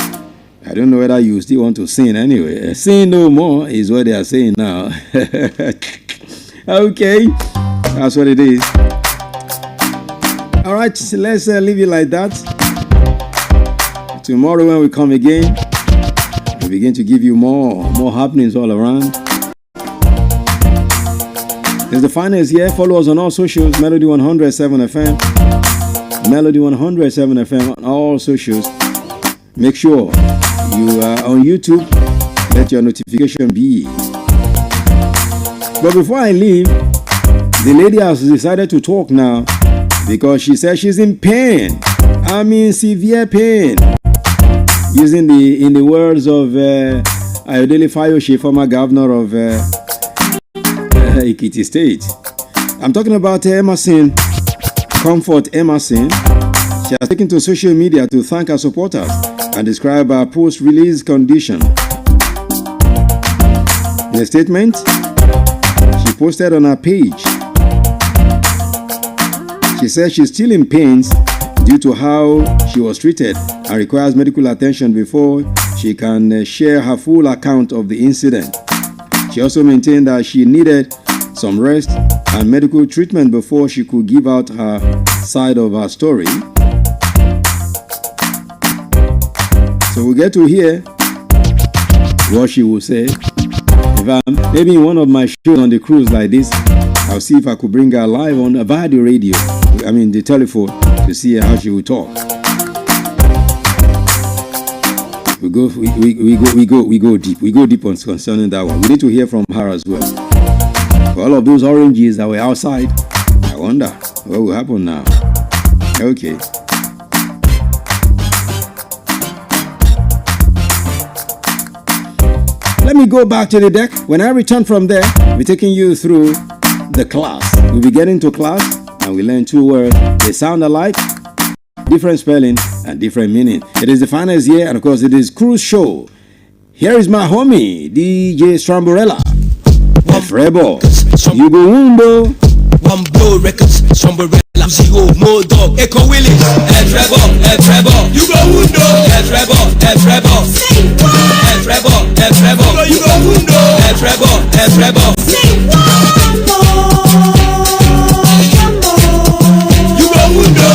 I don't know whether you still want to sin anyway. Sin no more is what they are saying now. Okay, that's what it is. All right, so let's leave it like that. Tomorrow when we come again, we begin to give you more happenings all around. It's the finest here. Follow us on all socials. Melody 107 FM. Melody 107 FM on all socials. Make sure you are on YouTube. Let your notification be. But before I leave, the lady has decided to talk now because she says she's in pain. I mean severe pain. Using in the words of Ayodele Fayose, former governor of Ekiti State. I'm talking about Emerson, Comfort Emerson. She has taken to social media to thank her supporters and describe her post-release condition. In a statement she posted on her page, she says she's still in pains due to how she was treated and requires medical attention before she can share her full account of the incident. She also maintained that she needed some rest and medical treatment before she could give out her side of her story. So we get to hear what she will say. Maybe in one of my shows on the cruise like this, I'll see if I could bring her live on via the radio, the telephone, to see how she will talk. We go deep. We go deep on concerning that one. We need to hear from her as well. For all of those oranges that were outside, I wonder what will happen now. Okay. Let me go back to the deck. When I return from there, we'll be taking you through the class. We'll be getting to class and we learn two words. They sound alike, different spelling and different meaning. It is the finest year, and of course it is Cruise Show. Here is my homie, DJ Stramborella. Frebo, you go window. One blow records, Stramborella. Zero, Modo, Echo Willis, Frebo, you go window, Frebo, you go window, Frebo, you go window, you go window, you go window,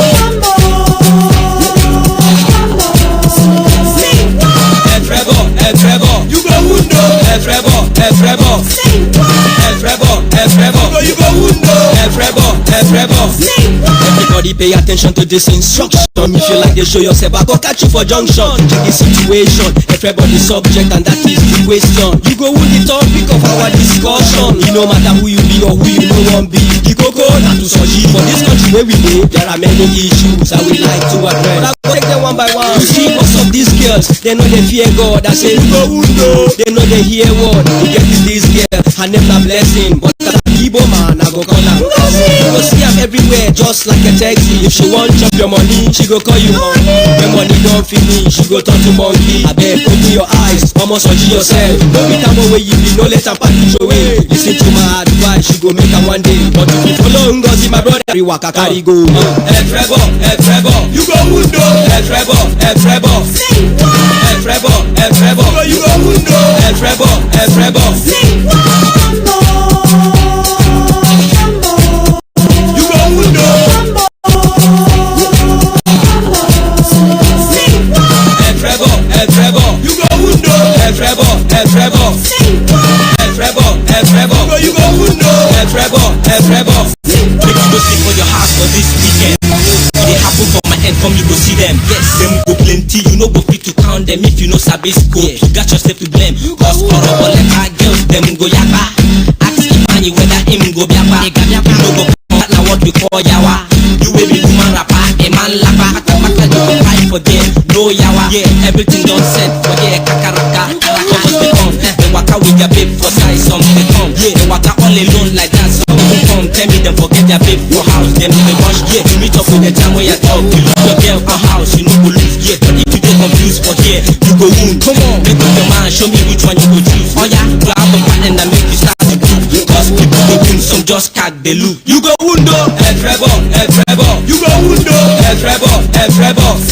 everybody pay attention to this instruction. If you like to show yourself, I go catch you for junction. Check the situation, everybody subject, and that is the question. You go with the topic of our discussion. It no matter who you be or who you know one be. The coco not to surgery for this country where we live. There are many issues I would like to address. But I go take them one by one. You see, most of these girls, they know they fear God. I say, you go window. They know they hear word. You get this girl, her name a blessing, but Igbo man, I go call her. You go see her everywhere, just like a taxi. If she want chop your money, she go call you money. When money don't finish, she go turn to monkey. I beg, open your eyes, almost surgery yourself. No be time away, you be no let her package away. Listen to my advice, she go make her one day. But if you follow Ngozi, my brother, every waka carry go. Frebo, you go window. Frebo, you go window. Frebo. Sleep on your house for this weekend. They happen for my end, come you go see them. Yes, them go plenty, you know go fit to count them if you know sabi scope. You got yourself to blame. Cause horrible letter girls, them go yapa. Ask Imani whether him go biapa. You know go come now what we call yawa. You will be woman rapper, a man lapper. Mata you go fight for them, no yawa. Yeah, everything done set for yeah, kakaraka. Cause they come, they waka with your babe for size, some they come. Yeah, they waka all alone like that. Come tell me them forget their babe for house. Them they rush, yeah. You meet up with the time where you talk. You lose your girl for house, you know go lose, yeah. But if you get confused for here, you go wound. Come on, make up your mind, show me which one you go choose. Oh yeah, grab a pattern that make you start to do. Cause people go win, some just cat they loot. You go window, Frebo. You go window, Frebo. You go window, Frebo.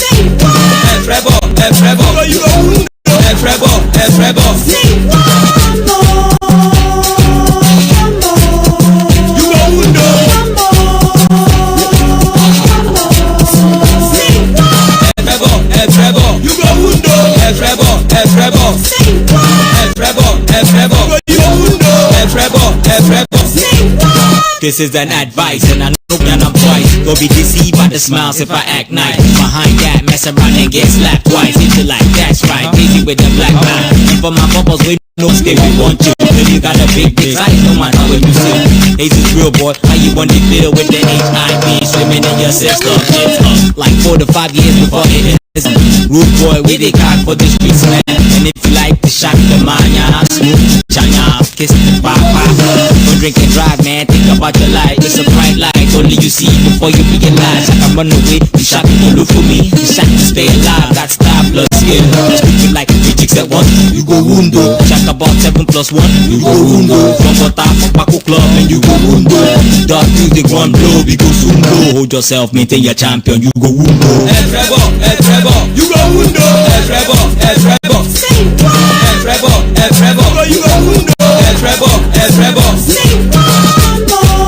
This is an advice, and I know that I'm twice. Go be deceived by the smiles if I act nice. Behind that, mess around and get slapped twice. If you like, that's right. Busy with the black man. Keep on my bubbles with no stay, we want you. Then you got a big size, no matter what you see. Ace is real, boy. How you want to fiddle with the HIV? Swimming in your system. It's up like 4 to 5 years before it is. Rude boy, we the cock for the streets, man. And if you like to shock the mind, yeah, smooth, China, kiss the papa. Don't drink and drive, man. Think about your life. It's a bright light. Only you see the before you realize I can run away. You shot me, look for me. You shot to stay alive. That's star plus skill. Speaking like the chicks at one, you go wundo. Shot about 7 plus 1, you go wundo. From Bota, Paco Club, and you go wundo. Dark music, one blow, we go sundo. Hold yourself, maintain your champion, you go wundo. Trevor, you go wundo. Trevor, you go wundo. Trevor, sing one more.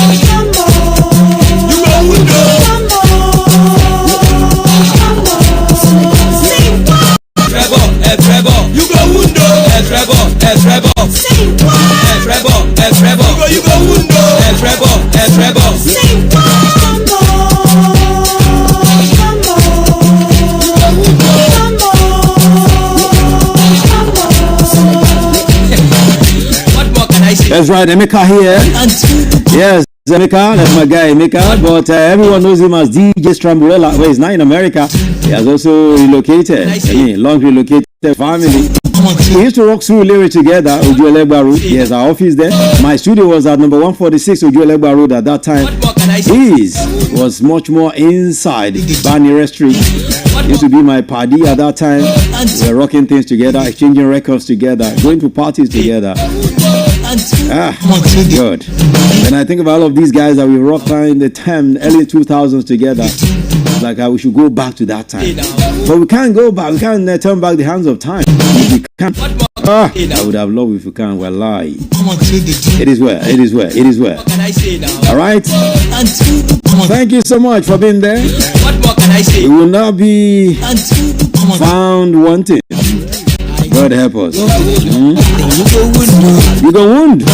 You go wundo. Trevor, you go wundo. Trevor, sing one. Trevor, you go wundo. Trevor, sing one more. That's right, Emeka here. Yes, Emeka, that's my guy Emeka. But everyone knows him as DJ Stramburella. Well, he's not in America. He has also relocated. Long relocated family. We used to rock through lyrics together, Ojuelegba Road. He has our office there. My studio was at number 146 Ojuelegba Road at that time. His was much more inside Banire Street. Used to be my party at that time. We were rocking things together, exchanging records together, going to parties together. Good. When I think about all of these guys that we rocked in the early 2000s together, it's like we should go back to that time. But we can't go back. We can't turn back the hands of time. We can't. I would have loved if we can. We're lying. It is well. It is well. It is well. All right. Thank you so much for being there. We will not be found wanting. God help us. You go wound.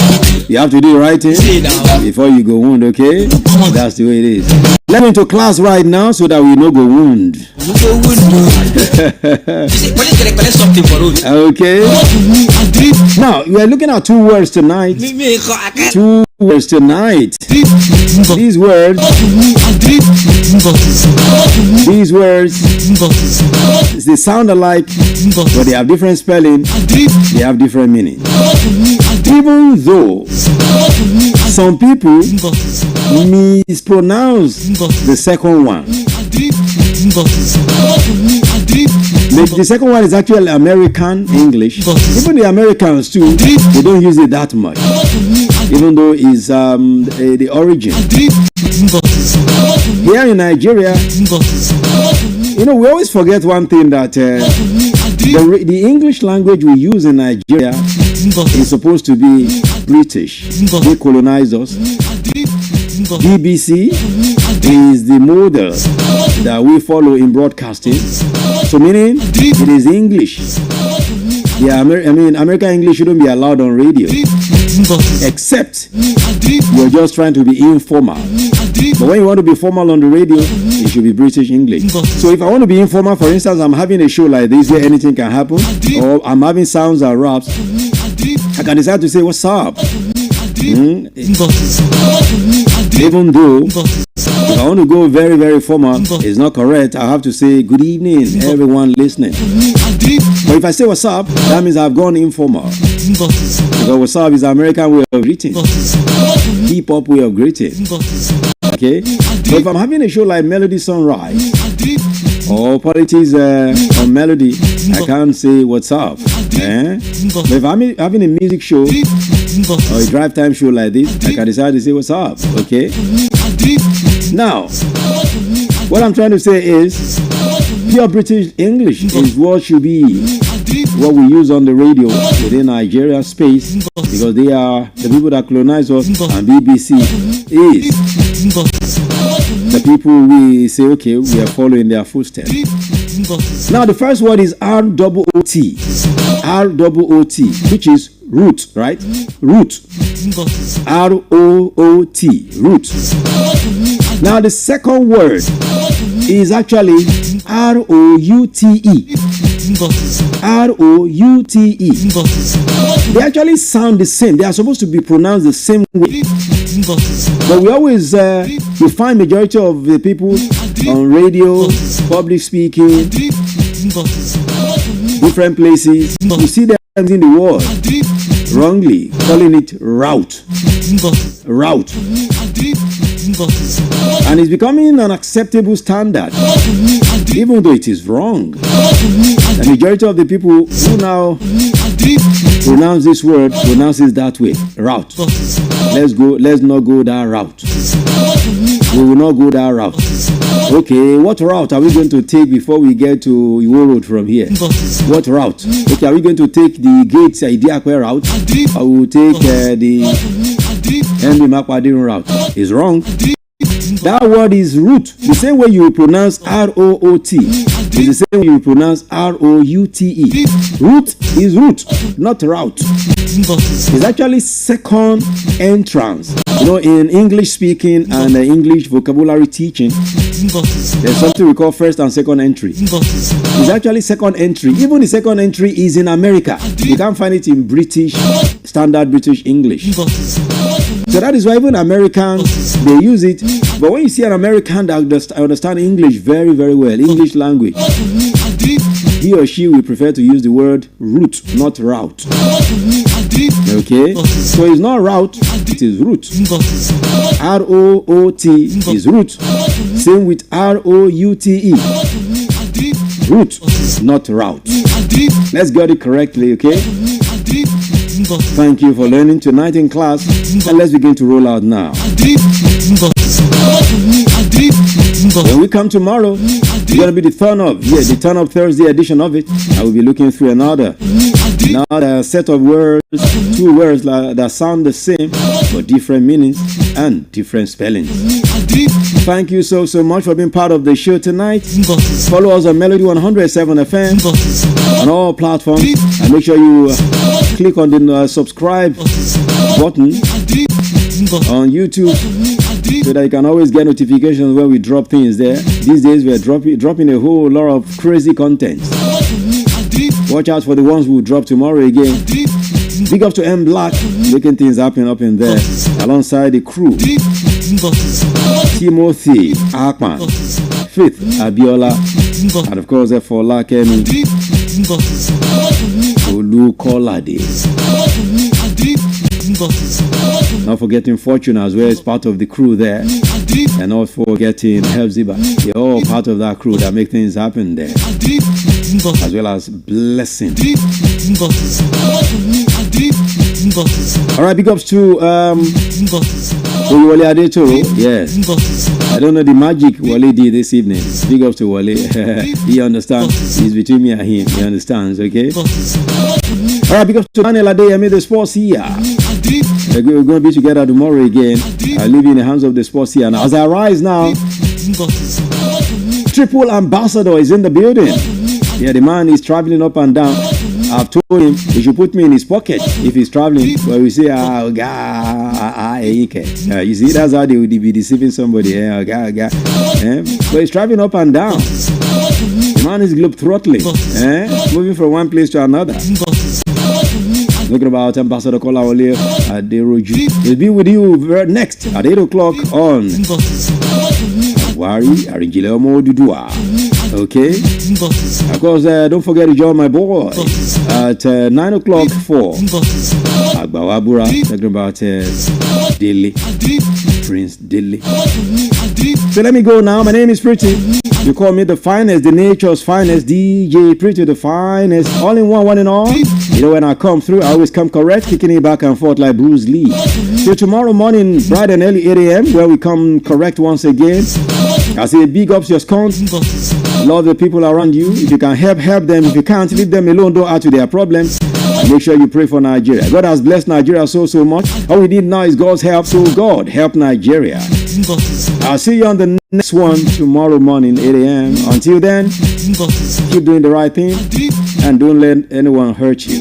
You have to do the right thing before you go wound, okay? That's the way it is. Let me into class right now so that we no go wound. Okay. Now, we are looking at 2 words tonight. 2 words tonight. These words, they sound alike, but they have different spelling, they have different meaning. Even though some people mispronounce the second one. The second one is actually American English. Even the Americans too, they don't use it that much. Even though it's the origin. Here in Nigeria, we always forget one thing, that the English language we use in Nigeria is supposed to be British. They colonized us. BBC is the model that we follow in broadcasting. So meaning it is English. American English shouldn't be allowed on radio, except you're just trying to be informal. But when you want to be formal on the radio, it should be British English. So if I want to be informal, for instance, I'm having a show like this where anything can happen, or I'm having sounds and raps, I can decide to say, what's up? Even though if I want to go very, very formal, it's not correct. I have to say good evening, everyone listening. But if I say what's up, that means I've gone informal. Because what's up is the American way of greeting, hip-hop way of greeting. Okay? But if I'm having a show like Melody Sunrise or Politics on Melody, I can't say what's up. But if I'm having a music show or a drive time show like this, I can decide to say what's up. Okay? Now, what I'm trying to say is pure British English is what should be what we use on the radio within Nigeria space, because they are the people that colonize us, and BBC is the people we say, okay, we are following their footsteps. Now, the first word is R-O-O-T. R-O-O-T, which is root, right? Root. R-O-O-T, root. Now, the second word is actually R-O-U-T-E. R-O-U-T-E. They actually sound the same. They are supposed to be pronounced the same way. But we always we find majority of the people on radio, public speaking, different places, you see them in the world wrongly calling it route. Route. And it's becoming an acceptable standard, even though it is wrong. The majority of the people who now pronounce this word pronounces that way. Route. Let's not go that route. We will not go that route. Okay, what route are we going to take before we get to Iwo Road from here? What route? Okay, are we going to take the Gates Idiakwe route, or we will take the Henry Makwadin route? It's wrong. That word is root. The same way you pronounce R-O-O-T is the same way you pronounce R-O-U-T-E. Root is root, not route. It's actually second entrance. You know, in English speaking and English vocabulary teaching, there's something we call first and second entry. It's actually second entry. Even the second entry is in America. You can't find it in standard British English. So that is why even Americans, they use it. But when you see an American that understand English very, very well, English language, he or she will prefer to use the word route, not route. Okay? So it's not route, it is root. R-O-O-T is root. Same with R-O-U-T-E. Root, not route. Let's get it correctly, okay? Thank you for learning tonight in class, and let's begin to roll out now. When we come tomorrow, it's going to be the turn up Thursday edition of it. I will be looking through another set of words, two words that sound the same but different meanings and different spellings. Thank you so much for being part of the show tonight. Follow us on Melody 107 FM on all platforms, and make sure you click on the subscribe button on YouTube, so that you can always get notifications when we drop things there. These days we are dropping a whole lot of crazy content. Watch out for the ones we'll drop tomorrow again. Big up to M Black, making things happen up in there alongside the crew. Timothy Akman, Faith Abiola, and of course for Lakemi Olukolade. Not forgetting Fortune as well as part of the crew there, and not forgetting Hebziba. They're all part of that crew that make things happen there, as well as Blessing. Alright, big ups to Wale Adetoro. Yes, I don't know the magic Wale did this evening. Big ups to Wale. He understands. He's between me and him. He understands, okay? Alright, big ups to Daniel Adeyemi, the sports here. We're going to be together tomorrow again. I leave in the hands of the sports here. Now, as I rise now, Triple Ambassador is in the building. Yeah, the man is traveling up and down. I've told him he should put me in his pocket if he's traveling. But we say, you see, that's how they would be deceiving somebody. But he's traveling up and down. The man is globe-throttling, moving from one place to another. Talking about Ambassador Kolawole Aderoju. He'll be with you next at 8 o'clock on Wari Arinjile Omo Dudua. Okay? Of course, don't forget to join my boy at 9 o'clock for Agbawabura. Talking about Dele, Prince Dele. So let me go now. My name is Pretty. You call me the finest, the nature's finest, DJ Pretty, the finest, all in one in all. You know, when I come through, I always come correct, kicking it back and forth like Bruce Lee. So tomorrow morning, bright and early 8 a.m., where we come correct once again. I say big ups your scones. Love the people around you. If you can help them. If you can't, leave them alone. Don't add to their problems. And make sure you pray for Nigeria. God has blessed Nigeria so much. All we need now is God's help. So God, help Nigeria. I'll see you on the next one tomorrow morning, 8 a.m. Until then, keep doing the right thing and don't let anyone hurt you.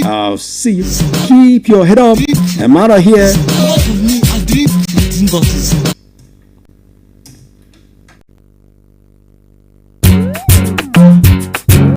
I'll see you. Keep your head up. I'm out of here.